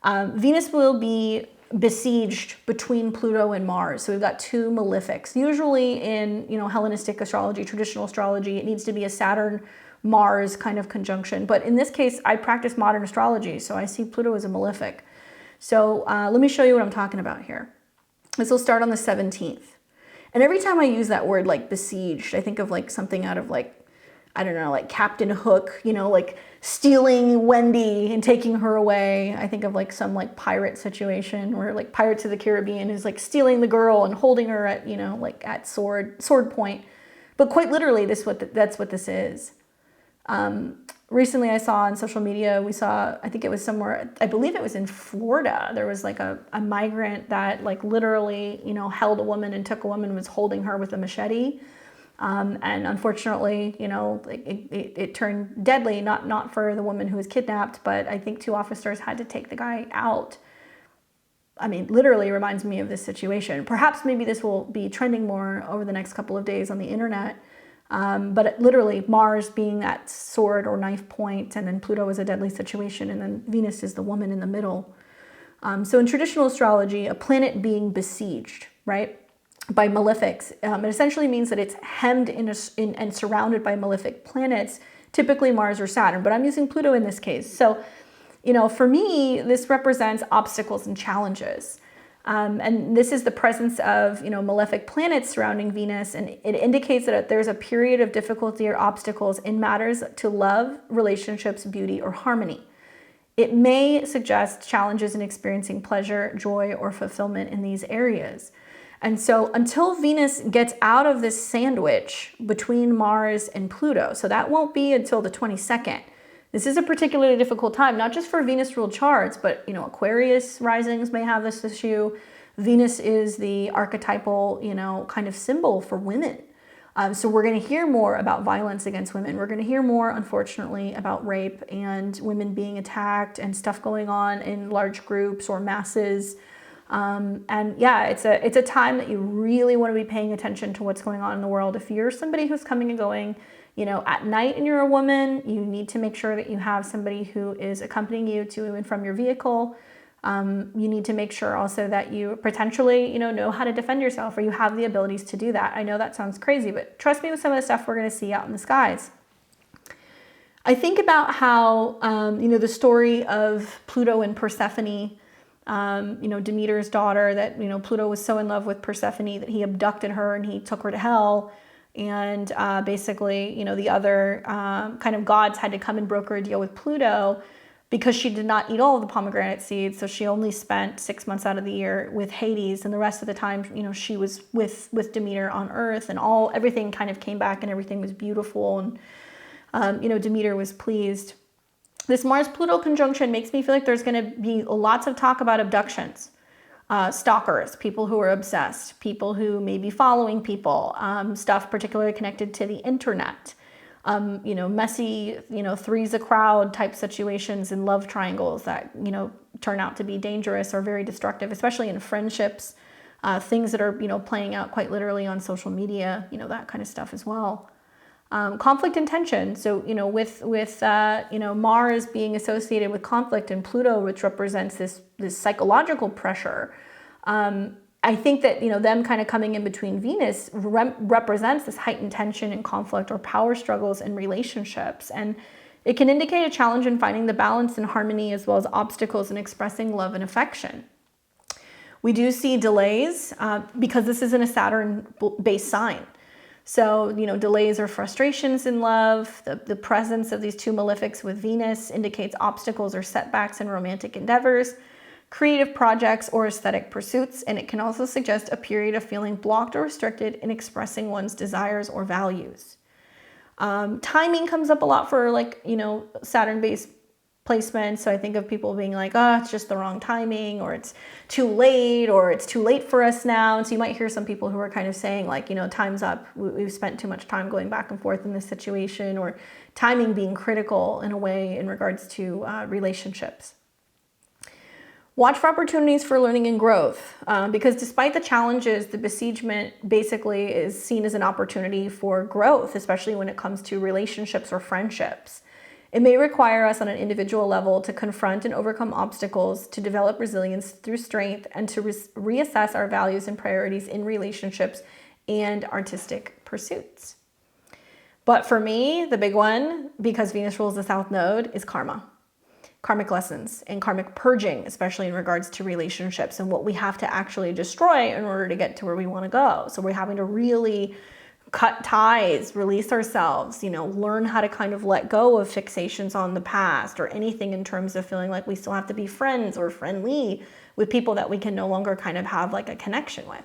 Venus will be besieged between Pluto and Mars. So we've got two malefics. Usually in, Hellenistic astrology, traditional astrology, it needs to be a Saturn-Mars kind of conjunction. But in this case, I practice modern astrology, so I see Pluto as a malefic. So let me show you what I'm talking about here. This will start on the 17th. And every time I use that word like besieged, I think of like something out of like, I don't know, like Captain Hook, like stealing Wendy and taking her away. I think of like some like pirate situation where like Pirates of the Caribbean is like stealing the girl and holding her at, like at sword point. But quite literally, that's what this is. Recently I saw on social media, I think it was somewhere, I believe it was in Florida. There was like a migrant that like literally, held a woman and took a woman and was holding her with a machete. And unfortunately, it turned deadly, not for the woman who was kidnapped, but I think two officers had to take the guy out. I mean, literally reminds me of this situation. Perhaps maybe this will be trending more over the next couple of days on the internet. But literally Mars being that sword or knife point, and then Pluto is a deadly situation, and then Venus is the woman in the middle. So in traditional astrology, a planet being besieged, right, by malefics, it essentially means that it's hemmed in and surrounded by malefic planets, typically Mars or Saturn, but I'm using Pluto in this case. So, for me, this represents obstacles and challenges. And this is the presence of, malefic planets surrounding Venus, and it indicates that there's a period of difficulty or obstacles in matters to love, relationships, beauty, or harmony. It may suggest challenges in experiencing pleasure, joy, or fulfillment in these areas. And so until Venus gets out of this sandwich between Mars and Pluto, so that won't be until the 22nd, this is a particularly difficult time, not just for Venus ruled charts, but Aquarius risings may have this issue. Venus is the archetypal, kind of symbol for women. So we're going to hear more about violence against women. We're going to hear more, unfortunately, about rape and women being attacked and stuff going on in large groups or masses. And yeah, it's a time that you really want to be paying attention to what's going on in the world. If you're somebody who's coming and going, at night and you're a woman, you need to make sure that you have somebody who is accompanying you to and from your vehicle. You need to make sure also that you potentially, know how to defend yourself, or you have the abilities to do that. I know that sounds crazy, but trust me with some of the stuff we're going to see out in the skies. I think about how, the story of Pluto and Persephone, Demeter's daughter, that, Pluto was so in love with Persephone that he abducted her and he took her to hell. And basically, the other kind of gods had to come and broker a deal with Pluto because she did not eat all of the pomegranate seeds. So she only spent 6 months out of the year with Hades, and the rest of the time, she was with Demeter on Earth, and everything kind of came back and everything was beautiful. And, Demeter was pleased. This Mars-Pluto conjunction makes me feel like there's going to be lots of talk about abductions. Stalkers, people who are obsessed, people who may be following people, stuff particularly connected to the internet, messy, three's a crowd type situations and love triangles that, turn out to be dangerous or very destructive, especially in friendships, things that are, playing out quite literally on social media, that kind of stuff as well. Conflict and tension. So, with Mars being associated with conflict and Pluto, which represents this psychological pressure, I think that, them kind of coming in between Venus represents this heightened tension and conflict or power struggles in relationships. And it can indicate a challenge in finding the balance and harmony, as well as obstacles in expressing love and affection. We do see delays because this isn't a Saturn-based sign. So, delays or frustrations in love. The presence of these two malefics with Venus indicates obstacles or setbacks in romantic endeavors, creative projects, or aesthetic pursuits. And it can also suggest a period of feeling blocked or restricted in expressing one's desires or values. Timing comes up a lot for Saturn-based placements. So I think of people being like, oh, it's just the wrong timing, or it's too late, or it's too late for us now. And so you might hear some people who are kind of saying like, time's up. We've spent too much time going back and forth in this situation, or timing being critical in a way in regards to relationships. Watch for opportunities for learning and growth, because despite the challenges, the besiegement basically is seen as an opportunity for growth, especially when it comes to relationships or friendships. It may require us on an individual level to confront and overcome obstacles, to develop resilience through strength, and to reassess our values and priorities in relationships and artistic pursuits. But for me, the big one, because Venus rules the South Node, is karma. Karmic lessons and karmic purging, especially in regards to relationships and what we have to actually destroy in order to get to where we want to go. So we're having to really cut ties, release ourselves, learn how to kind of let go of fixations on the past or anything in terms of feeling like we still have to be friends or friendly with people that we can no longer kind of have like a connection with.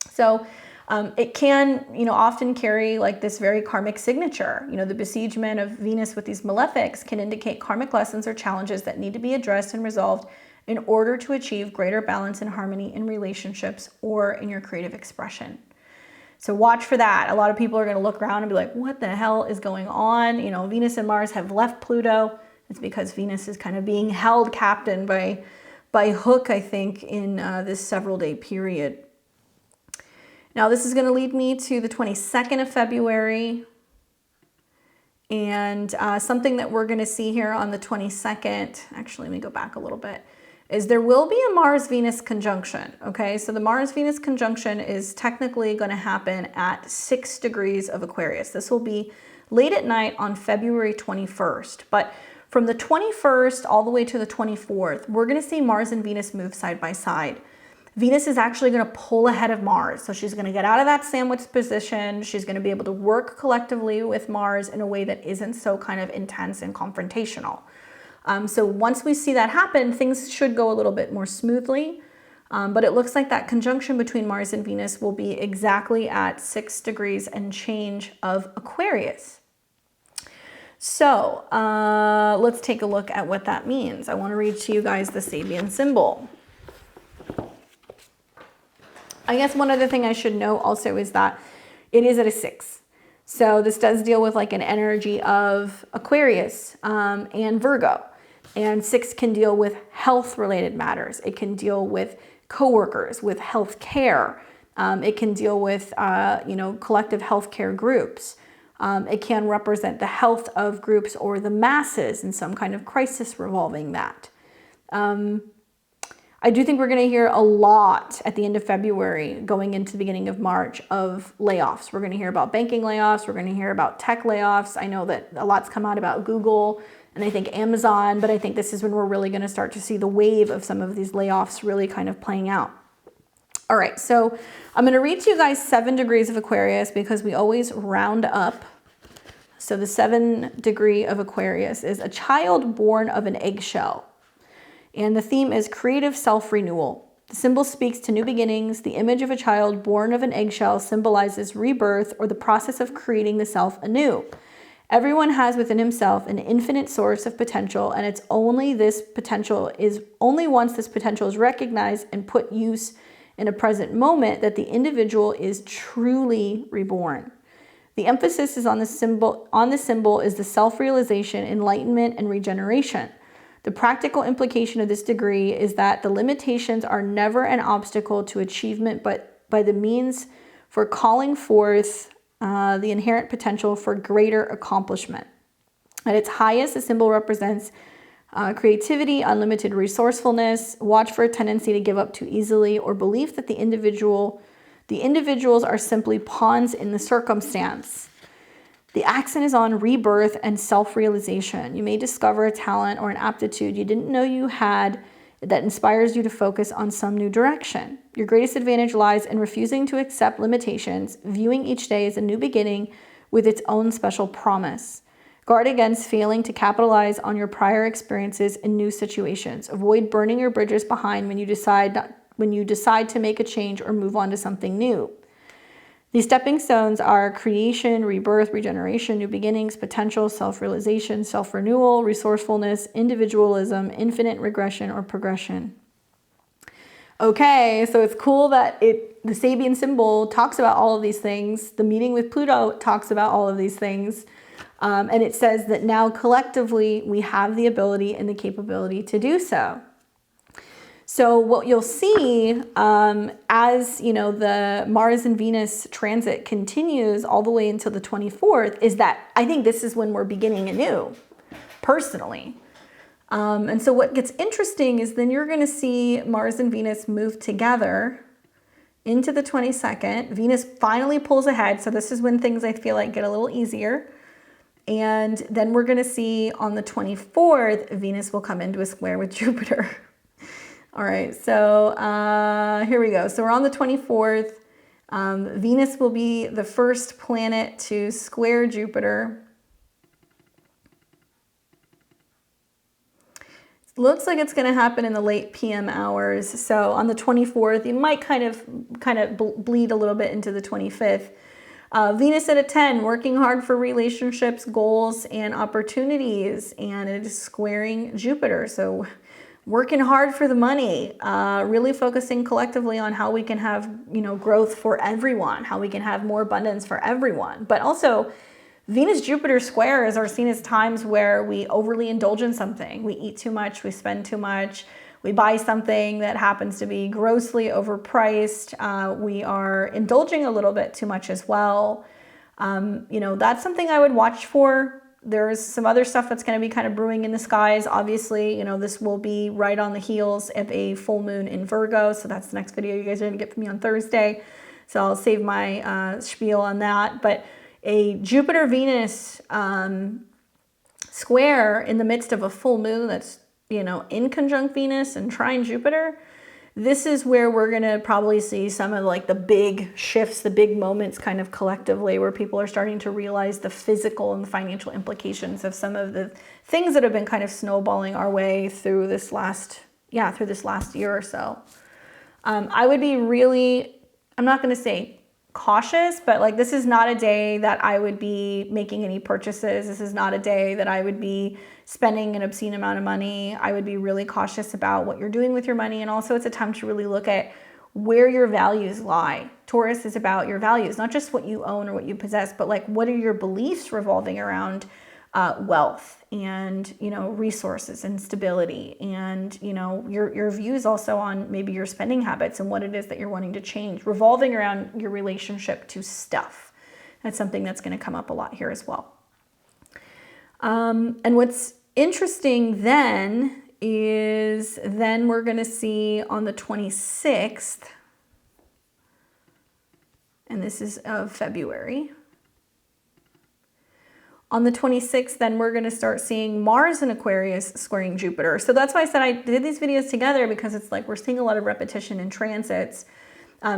So it can, often carry like this very karmic signature. The besiegement of Venus with these malefics can indicate karmic lessons or challenges that need to be addressed and resolved in order to achieve greater balance and harmony in relationships or in your creative expression. So watch for that. A lot of people are going to look around and be like, what the hell is going on? Venus and Mars have left Pluto. It's because Venus is kind of being held captain by hook, I think, in this several day period. Now, this is going to lead me to the 22nd of February. And something that we're going to see here on the 22nd, actually, let me go back a little bit, is there will be a Mars-Venus conjunction, okay? So the Mars-Venus conjunction is technically going to happen at 6 degrees of Aquarius. This will be late at night on February 21st. But from the 21st all the way to the 24th, we're going to see Mars and Venus move side by side. Venus is actually going to pull ahead of Mars. So she's going to get out of that sandwich position. She's going to be able to work collectively with Mars in a way that isn't so kind of intense and confrontational. So once we see that happen, things should go a little bit more smoothly. But it looks like that conjunction between Mars and Venus will be exactly at 6 degrees and change of Aquarius. So let's take a look at what that means. I want to read to you guys the Sabian symbol. I guess one other thing I should note also is that it is at a 6. So this does deal with like an energy of Aquarius and Virgo. And 6 can deal with health-related matters. It can deal with coworkers, with health care. It can deal with, collective healthcare groups. It can represent the health of groups or the masses in some kind of crisis revolving that. I do think we're going to hear a lot at the end of February going into the beginning of March of layoffs. We're going to hear about banking layoffs. We're going to hear about tech layoffs. I know that a lot's come out about Google and I think Amazon, but I think this is when we're really going to start to see the wave of some of these layoffs really kind of playing out. All right, so I'm going to read to you guys 7 degrees of Aquarius because we always round up. So the 7 degree of Aquarius is a child born of an eggshell. And the theme is creative self-renewal. The symbol speaks to new beginnings. The image of a child born of an eggshell symbolizes rebirth or the process of creating the self anew. Everyone has within himself an infinite source of potential, and it's only once this potential is recognized and put use in a present moment that the individual is truly reborn. The emphasis is on the symbol is the self-realization, enlightenment, and regeneration. The practical implication of this degree is that the limitations are never an obstacle to achievement, but by the means for calling forth the inherent potential for greater accomplishment. At its highest, the symbol represents creativity, unlimited resourcefulness. Watch for a tendency to give up too easily or belief that the individuals are simply pawns in the circumstance. The accent is on rebirth and self-realization. You may discover a talent or an aptitude you didn't know you had that inspires you to focus on some new direction. Your greatest advantage lies in refusing to accept limitations, viewing each day as a new beginning with its own special promise. Guard against failing to capitalize on your prior experiences in new situations. Avoid burning your bridges behind when you decide to make a change or move on to something new. These stepping stones are creation, rebirth, regeneration, new beginnings, potential, self-realization, self-renewal, resourcefulness, individualism, infinite regression, or progression. Okay, so it's cool that the Sabian symbol talks about all of these things. The meeting with Pluto talks about all of these things. And it says that now collectively we have the ability and the capability to do so. So what you'll see as the Mars and Venus transit continues all the way until the 24th is that I think this is when we're beginning anew, personally. And so what gets interesting is then you're going to see Mars and Venus move together into the 22nd. Venus finally pulls ahead. So this is when things I feel like get a little easier. And then we're going to see on the 24th, Venus will come into a square with Jupiter. All right, so here we go. So we're on the 24th. Venus will be the first planet to square Jupiter. Looks like it's going to happen in the late PM hours. So on the 24th, you might kind of bleed a little bit into the 25th. Venus at a 10, working hard for relationships, goals, and opportunities, and it is squaring Jupiter. So working hard for the money, really focusing collectively on how we can have, growth for everyone, how we can have more abundance for everyone. But also, Venus-Jupiter squares are seen as times where we overly indulge in something. We eat too much, we spend too much, we buy something that happens to be grossly overpriced. We are indulging a little bit too much as well. That's something I would watch for. There's some other stuff that's going to be kind of brewing in the skies. Obviously, this will be right on the heels of a full moon in Virgo. So that's the next video you guys are going to get from me on Thursday. So I'll save my spiel on that. But a Jupiter-Venus square in the midst of a full moon that's, in conjunct Venus and trine Jupiter, this is where we're going to probably see some of like the big shifts, the big moments kind of collectively where people are starting to realize the physical and the financial implications of some of the things that have been kind of snowballing our way through this last year or so. I would be really, I'm not going to say cautious, but like this is not a day that I would be making any purchases. This is not a day that I would be spending an obscene amount of money. I would be really cautious about what you're doing with your money. And also it's a time to really look at where your values lie. Taurus is about your values, not just what you own or what you possess, but like what are your beliefs revolving around wealth and, resources and stability and, your views also on maybe your spending habits and what it is that you're wanting to change, revolving around your relationship to stuff. That's something that's going to come up a lot here as well. And what's interesting then is we're going to see on the 26th, and this is of February. On the 26th, then we're going to start seeing Mars in Aquarius squaring Jupiter. So that's why I said I did these videos together, because it's like we're seeing a lot of repetition in transits.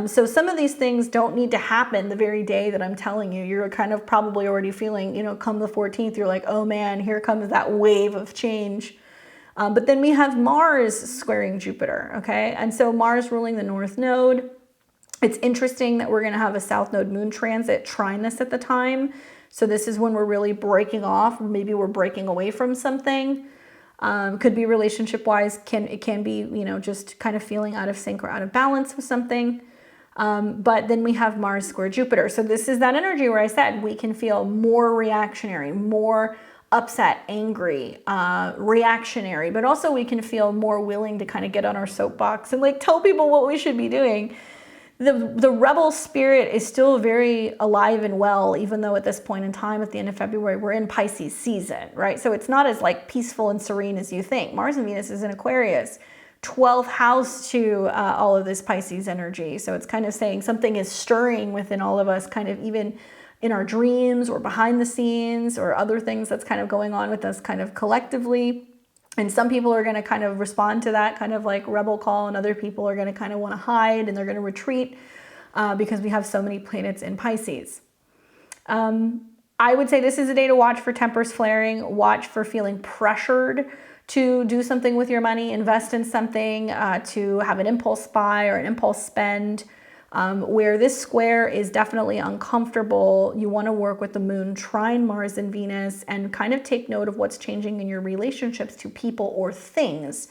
So some of these things don't need to happen the very day that I'm telling you. You're kind of probably already feeling, come the 14th, you're like, oh man, here comes that wave of change. But then we have Mars squaring Jupiter, okay? And so Mars ruling the North Node. It's interesting that we're going to have a South Node moon transit trine this at the time. So this is when we're really breaking off. Maybe we're breaking away from something. Could be relationship-wise. It can be, just kind of feeling out of sync or out of balance with something. But then we have Mars square Jupiter. So this is that energy where I said we can feel more reactionary, more upset, angry, reactionary, but also we can feel more willing to kind of get on our soapbox and like tell people what we should be doing. The rebel spirit is still very alive and well, even though at this point in time, at the end of February, we're in Pisces season, right? So it's not as like peaceful and serene as you think. Mars and Venus is in Aquarius, 12th house to all of this Pisces energy. So it's kind of saying something is stirring within all of us, kind of even in our dreams or behind the scenes or other things that's kind of going on with us kind of collectively. And some people are going to kind of respond to that kind of like rebel call, and other people are going to kind of want to hide and they're going to retreat because we have so many planets in Pisces. I would say this is a day to watch for tempers flaring, watch for feeling pressured to do something with your money, invest in something, to have an impulse buy or an impulse spend. Where this square is definitely uncomfortable, you want to work with the moon trine Mars and Venus and kind of take note of what's changing in your relationships to people or things.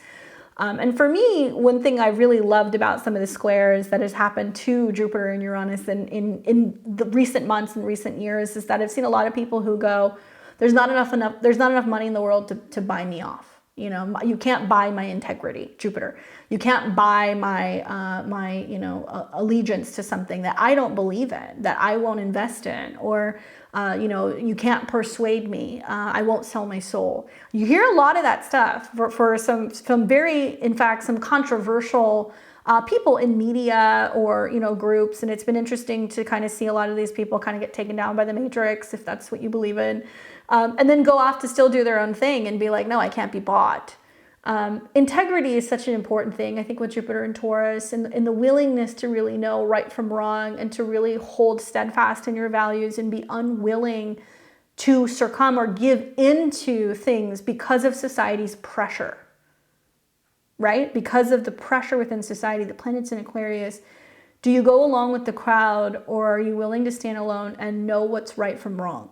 And for me, one thing I really loved about some of the squares that has happened to Jupiter and Uranus in the recent months and recent years is that I've seen a lot of people who go, there's not enough money in the world to buy me off. You know, you can't buy my integrity, Jupiter. You can't buy my allegiance to something that I don't believe in, that I won't invest in, or you can't persuade me. I won't sell my soul. You hear a lot of that stuff for some very, in fact, some controversial people in media or groups, and it's been interesting to kind of see a lot of these people kind of get taken down by the matrix, if that's what you believe in. And then go off to still do their own thing and be like, no, I can't be bought. Integrity is such an important thing, I think, with Jupiter and Taurus, and the willingness to really know right from wrong and to really hold steadfast in your values and be unwilling to succumb or give into things because of society's pressure, right? Because of the pressure within society, the planets in Aquarius. Do you go along with the crowd, or are you willing to stand alone and know what's right from wrong?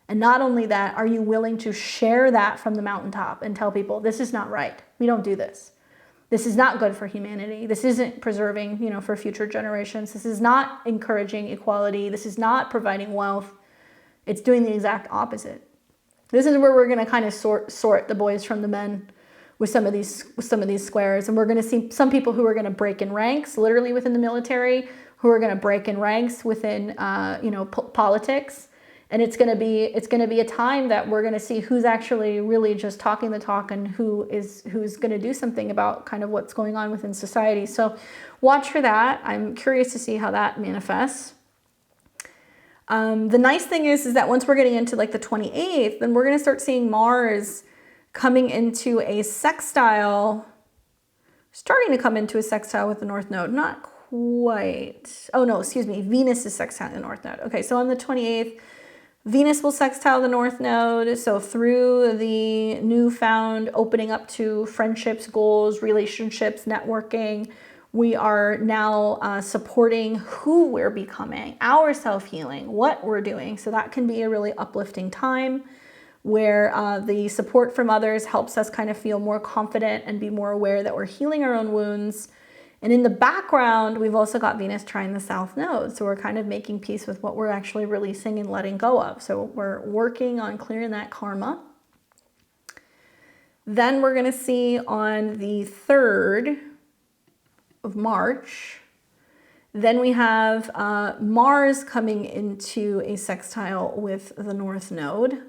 And not only that, are you willing to share that from the mountaintop and tell people, this is not right. We don't do this. This is not good for humanity. This isn't preserving, for future generations. This is not encouraging equality. This is not providing wealth. It's doing the exact opposite. This is where we're going to kind of sort the boys from the men with some of these squares. And we're going to see some people who are going to break in ranks, literally within the military, who are going to break in ranks within, politics. And it's going to be a time that we're going to see who's actually really just talking the talk and who's going to do something about kind of what's going on within society. So watch for that. I'm curious to see how that manifests. The nice thing is that once we're getting into like the 28th, then we're going to start seeing Mars coming into a sextile, starting to come into a sextile with the North Node. Not quite. Oh no, excuse me. Venus is sextile the North Node. Okay, so on the 28th, Venus will sextile the North Node. So through the newfound opening up to friendships, goals, relationships, networking, we are now supporting who we're becoming, our self-healing, what we're doing. So that can be a really uplifting time where the support from others helps us kind of feel more confident and be more aware that we're healing our own wounds. And in the background, we've also got Venus trine the South Node. So we're kind of making peace with what we're actually releasing and letting go of. So we're working on clearing that karma. Then we're going to see on the 3rd of March, then we have Mars coming into a sextile with the North Node.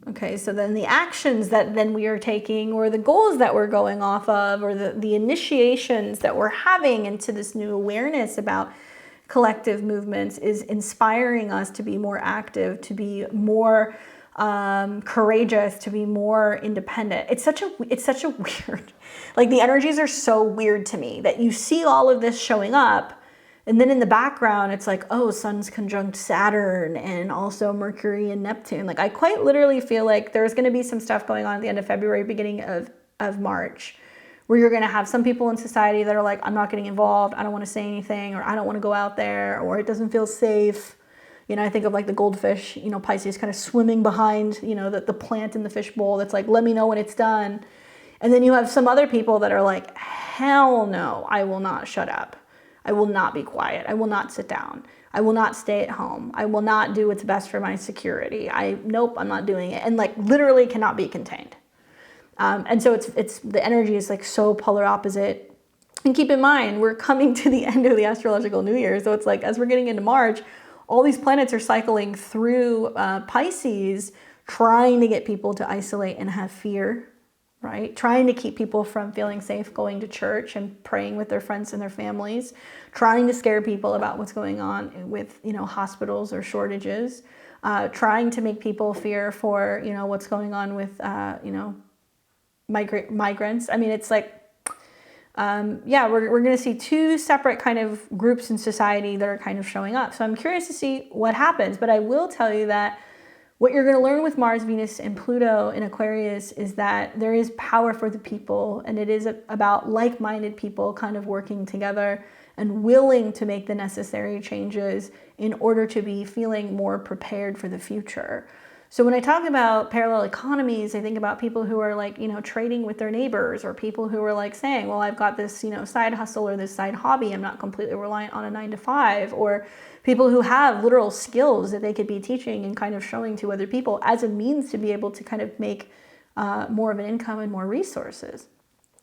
Okay, so then the actions that then we are taking, or the goals that we're going off of, or the initiations that we're having into this new awareness about collective movements is inspiring us to be more active, to be more courageous, to be more independent. It's such a weird, like the energies are so weird to me that you see all of this showing up. And then in the background, it's like, oh, Sun's conjunct Saturn and also Mercury and Neptune. Like I quite literally feel like there's going to be some stuff going on at the end of February, beginning of March, where you're going to have some people in society that are like, I'm not getting involved. I don't want to say anything, or I don't want to go out there, or it doesn't feel safe. I think of like the goldfish, Pisces kind of swimming behind, the plant in the fish bowl that's like, let me know when it's done. And then you have some other people that are like, hell no, I will not shut up. I will not be quiet. I will not sit down. I will not stay at home. I will not do what's best for my security. Nope, I'm not doing it. And like literally cannot be contained. And so it's the energy is like so polar opposite. And keep in mind, we're coming to the end of the astrological new year. So it's like, as we're getting into March, all these planets are cycling through Pisces, trying to get people to isolate and have fear, right? Trying to keep people from feeling safe going to church and praying with their friends and their families, trying to scare people about what's going on with, hospitals or shortages, trying to make people fear for, you know, what's going on with, you know, migrants. I mean, it's like, yeah, we're going to see two separate kind of groups in society that are kind of showing up. So I'm curious to see what happens, but I will tell you that what you're going to learn with Mars, Venus, and Pluto in Aquarius is that there is power for the people, and it is about like-minded people kind of working together and willing to make the necessary changes in order to be feeling more prepared for the future. So when I talk about parallel economies, I think about people who are like, you know, trading with their neighbors, or people who are like saying, well, I've got this, you know, side hustle or this side hobby. I'm not completely reliant on a 9-to-5, or people who have literal skills that they could be teaching and kind of showing to other people as a means to be able to kind of make more of an income and more resources.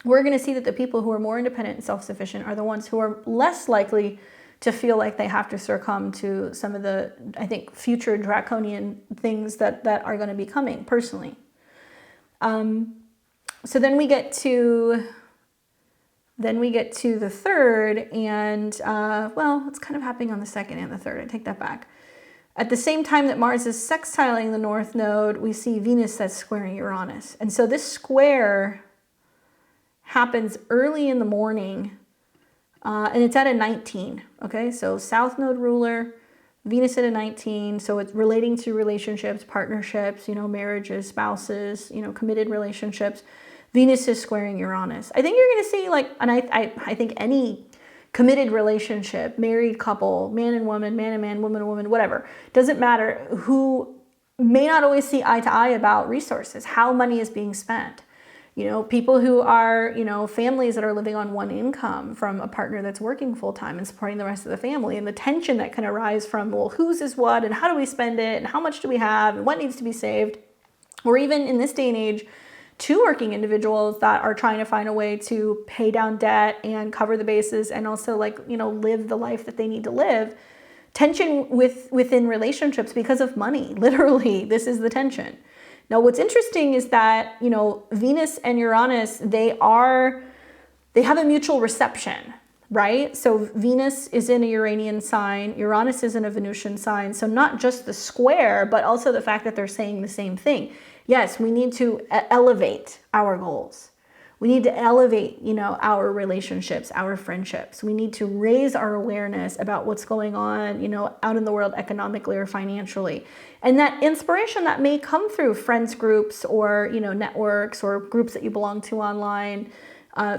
We're going to see that the people who are more independent and self-sufficient are the ones who are less likely to feel like they have to succumb to some of the, I think, future draconian things that are going to be coming personally. So then we get to the third, and well, it's kind of happening on the second and the third. I take that back. At the same time that Mars is sextiling the North Node, we see Venus that's squaring Uranus. And so this square happens early in the morning, and it's at a 19, okay? So South Node ruler, Venus at a 19, so it's relating to relationships, partnerships, you know, marriages, spouses, you know, committed relationships. Venus is squaring Uranus. I think you're going to see, like, and I think any committed relationship, married couple, man and woman, man and man, woman and woman, whatever, doesn't matter, who may not always see eye to eye about resources, how money is being spent. You know, people who are, you know, families that are living on one income from a partner that's working full time and supporting the rest of the family, and the tension that can arise from, well, whose is what, and how do we spend it, and how much do we have, and what needs to be saved. Or even in this day and age, two working individuals that are trying to find a way to pay down debt and cover the bases, and also, like, you know, live the life that they need to live. Tension within relationships because of money. Literally, this is the tension. Now, what's interesting is that, you know, Venus and Uranus, they have a mutual reception, right? So Venus is in a Uranian sign, Uranus is in a Venusian sign. So not just the square, but also the fact that they're saying the same thing. Yes, we need to elevate our goals. We need to elevate, you know, our relationships, our friendships. We need to raise our awareness about what's going on, you know, out in the world economically or financially. And that inspiration that may come through friends groups, or, you know, networks or groups that you belong to online.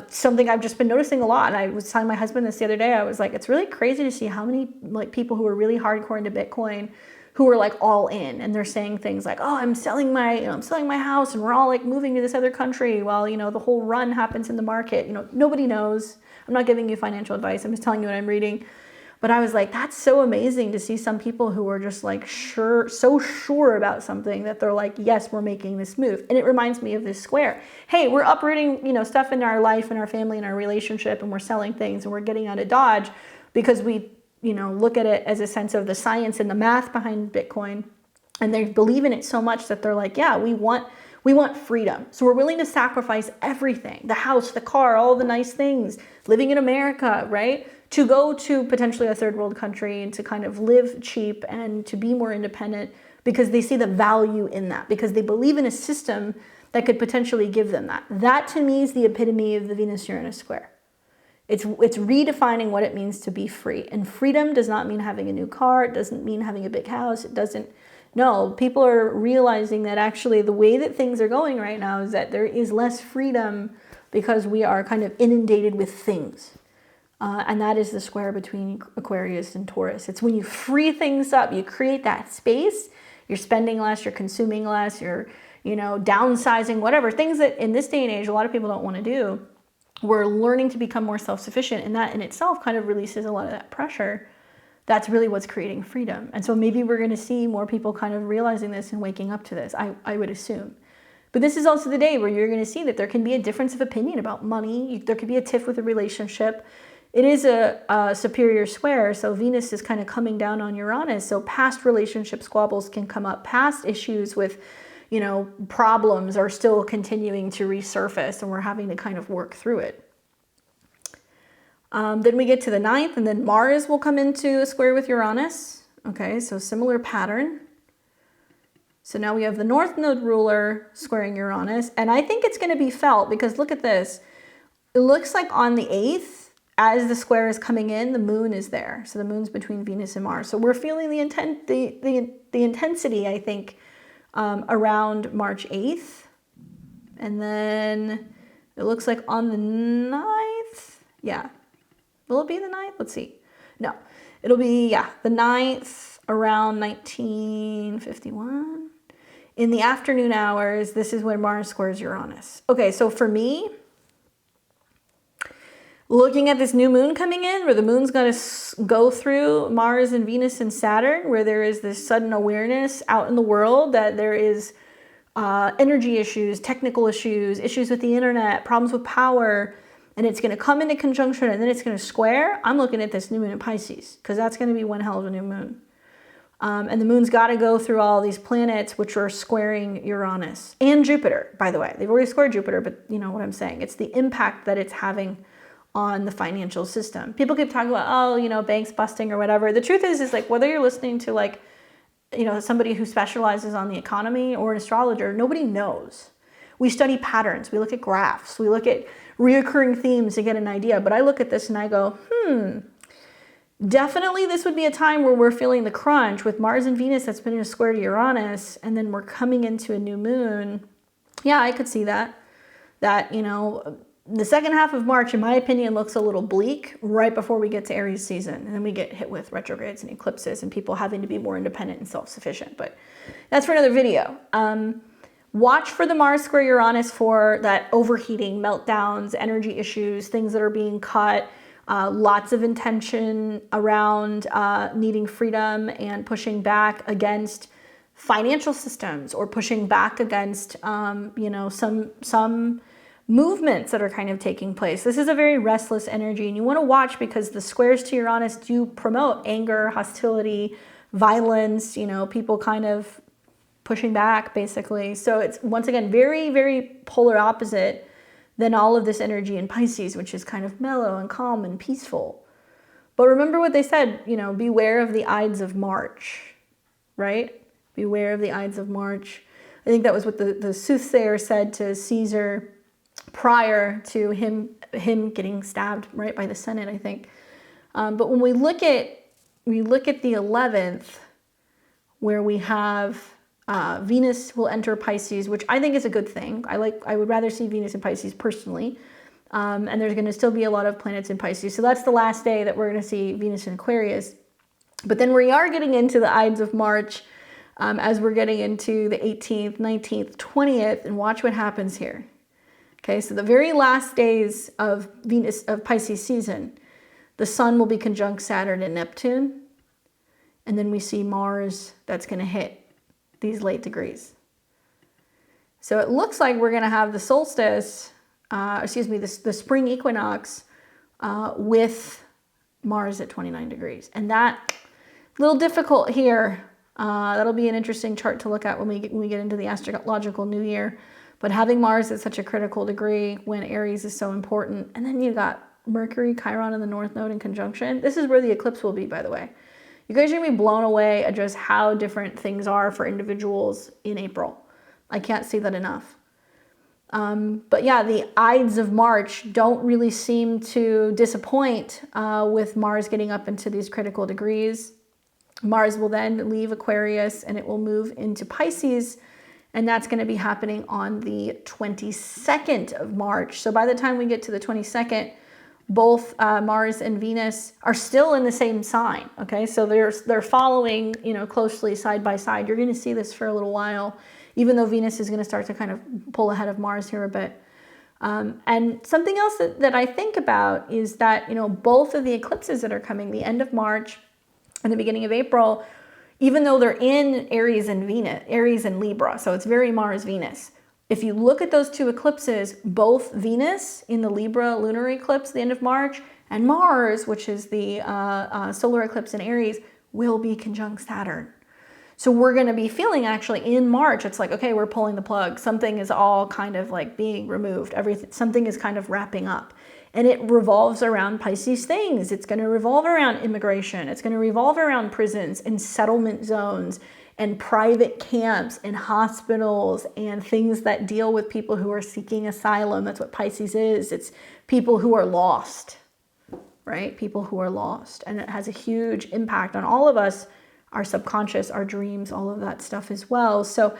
Something I've just been noticing a lot. And I was telling my husband this the other day. I was like, it's really crazy to see how many, like, people who are really hardcore into Bitcoin, who are like all in, and they're saying things like, oh, I'm selling my house, and we're all like moving to this other country while, you know, the whole run happens in the market. You know, nobody knows. I'm not giving you financial advice. I'm just telling you what I'm reading. But I was like, that's so amazing to see some people who are just like so sure about something that they're like, yes, we're making this move. And it reminds me of this square. Hey, we're uprooting, you know, stuff in our life and our family and our relationship, and we're selling things, and we're getting out of Dodge because we, you know, look at it as a sense of the science and the math behind Bitcoin. And they believe in it so much that they're like, yeah, we want freedom. So we're willing to sacrifice everything, the house, the car, all the nice things, living in America, right? To go to potentially a third world country and to kind of live cheap and to be more independent, because they see the value in that, because they believe in a system that could potentially give them that. That to me is the epitome of the Venus-Uranus square. It's redefining what it means to be free. And freedom does not mean having a new car. It doesn't mean having a big house. It doesn't. No, people are realizing that actually the way that things are going right now is that there is less freedom because we are kind of inundated with things. And that is the square between Aquarius and Taurus. It's when you free things up, you create that space, you're spending less, you're consuming less, you're, you know, downsizing, whatever. Things that in this day and age, a lot of people don't want to do. We're learning to become more self-sufficient, and that in itself kind of releases a lot of that pressure. That's really what's creating freedom. And so maybe we're going to see more people kind of realizing this and waking up to this, I would assume. But this is also the day where you're going to see that there can be a difference of opinion about money. There could be a tiff with a relationship. It is a superior square, so Venus is kind of coming down on Uranus. So past relationship squabbles can come up. Past issues with, you know, problems are still continuing to resurface, and we're having to kind of work through it. Then we get to the 9th, and then Mars will come into a square with Uranus. Okay, so similar pattern. So now we have the North Node ruler squaring Uranus, and I think it's going to be felt because look at this. It looks like on the 8th, as the square is coming in, the moon is there. So the moon's between Venus and Mars. So we're feeling the intensity, I think, around March 8th. And then it looks like on the 9th, yeah. Will it be the 9th? Let's see. No, it'll be, yeah, the 9th around 1951. In the afternoon hours, this is when Mars squares Uranus. Okay, so for me, looking at this new moon coming in, where the moon's going to go through Mars and Venus and Saturn, where there is this sudden awareness out in the world that there is energy issues, technical issues, issues with the internet, problems with power, and it's going to come into conjunction and then it's going to square. I'm looking at this new moon in Pisces because that's going to be one hell of a new moon. And the moon's got to go through all these planets which are squaring Uranus and Jupiter, by the way. They've already squared Jupiter, but you know what I'm saying. It's the impact that it's having on the financial system. People keep talking about, oh, you know, banks busting or whatever. The truth is like whether you're listening to like, you know, somebody who specializes on the economy or an astrologer, nobody knows. We study patterns. We look at graphs. We look at reoccurring themes to get an idea. But I look at this and I go, definitely this would be a time where we're feeling the crunch with Mars and Venus that's been in a square to Uranus, and then we're coming into a new moon. Yeah, I could see that. That, you know, the second half of March, in my opinion, looks a little bleak right before we get to Aries season. And then we get hit with retrogrades and eclipses and people having to be more independent and self-sufficient. But that's for another video. Watch for the Mars square Uranus for that overheating, meltdowns, energy issues, things that are being cut, lots of intention around needing freedom and pushing back against financial systems or pushing back against, you know, some movements that are kind of taking place. This is a very restless energy, and you want to watch because the squares to Uranus do promote anger, hostility, violence, you know, people kind of pushing back basically. So it's once again very, very polar opposite than all of this energy in Pisces, which is kind of mellow and calm and peaceful. But remember what they said, you know, beware of the Ides of March, right? Beware of the Ides of March. I think that was what the soothsayer said to Caesar prior to him getting stabbed, right, by the Senate, I think. But when we look at the 11th, where we have Venus will enter Pisces, which I think is a good thing. I would rather see Venus in Pisces personally. And there's going to still be a lot of planets in Pisces. So that's the last day that we're going to see Venus in Aquarius. But then we are getting into the Ides of March as we're getting into the 18th, 19th, 20th, and watch what happens here. Okay, so the very last days of Pisces season, the sun will be conjunct Saturn and Neptune. And then we see Mars that's going to hit these late degrees. So it looks like we're going to have the solstice, the spring equinox with Mars at 29 degrees. And that, a little difficult here. That'll be an interesting chart to look at when we get into the astrological new year. But having Mars at such a critical degree when Aries is so important. And then you got Mercury, Chiron in the North Node in conjunction. This is where the eclipse will be, by the way. You guys are going to be blown away at just how different things are for individuals in April. I can't say that enough. But yeah, the Ides of March don't really seem to disappoint with Mars getting up into these critical degrees. Mars will then leave Aquarius and it will move into Pisces. And that's going to be happening on the 22nd of March. So by the time we get to the 22nd, both Mars and Venus are still in the same sign. Okay, so they're following, you know, closely side by side. You're going to see this for a little while, even though Venus is going to start to kind of pull ahead of Mars here a bit. And something else that I think about is that, you know, both of the eclipses that are coming, the end of March and the beginning of April, even though they're in Aries and Libra, so it's very Mars-Venus. If you look at those two eclipses, both Venus in the Libra lunar eclipse, the end of March, and Mars, which is the solar eclipse in Aries, will be conjunct Saturn. So we're going to be feeling actually in March, it's like, okay, we're pulling the plug. Something is all kind of like being removed. Something is kind of wrapping up. And it revolves around Pisces things. It's going to revolve around immigration. It's going to revolve around prisons and settlement zones and private camps and hospitals and things that deal with people who are seeking asylum. That's what Pisces is. It's people who are lost, right? People who are lost. And it has a huge impact on all of us, our subconscious, our dreams, all of that stuff as well. So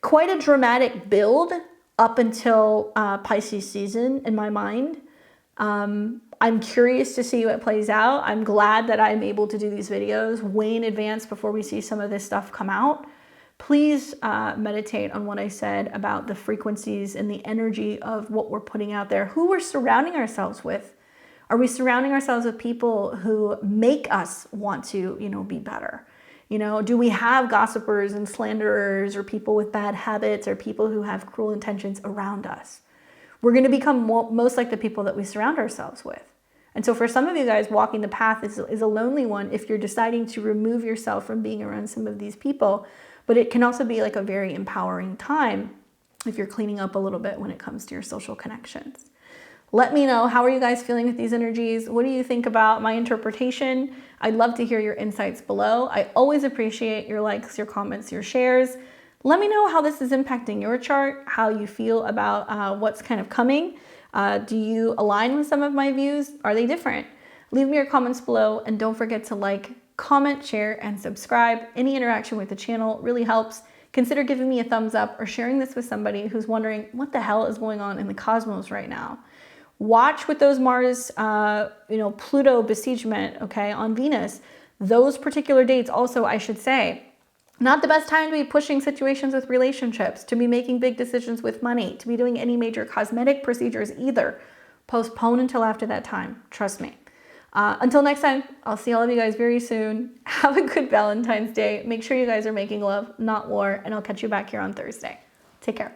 quite a dramatic build up until Pisces season in my mind. I'm curious to see what plays out. I'm glad that I'm able to do these videos way in advance before we see some of this stuff come out. Please meditate on what I said about the frequencies and the energy of what we're putting out there, who we're surrounding ourselves with. Are we surrounding ourselves with people who make us want to, be better? Do we have gossipers and slanderers or people with bad habits or people who have cruel intentions around us? We're going to become most like the people that we surround ourselves with. And so for some of you guys, walking the path is a lonely one if you're deciding to remove yourself from being around some of these people. But it can also be like a very empowering time if you're cleaning up a little bit when it comes to your social connections. Let me know, how are you guys feeling with these energies? What do you think about my interpretation? I'd love to hear your insights below. I always appreciate your likes, your comments, your shares. Let me know how this is impacting your chart, how you feel about what's kind of coming. Do you align with some of my views? Are they different? Leave me your comments below, and don't forget to like, comment, share, and subscribe. Any interaction with the channel really helps. Consider giving me a thumbs up or sharing this with somebody who's wondering what the hell is going on in the cosmos right now. Watch with those Mars, Pluto besiegement, okay, on Venus. Those particular dates also, I should say, not the best time to be pushing situations with relationships, to be making big decisions with money, to be doing any major cosmetic procedures either. Postpone until after that time. Trust me. Until next time, I'll see all of you guys very soon. Have a good Valentine's Day. Make sure you guys are making love, not war, and I'll catch you back here on Thursday. Take care.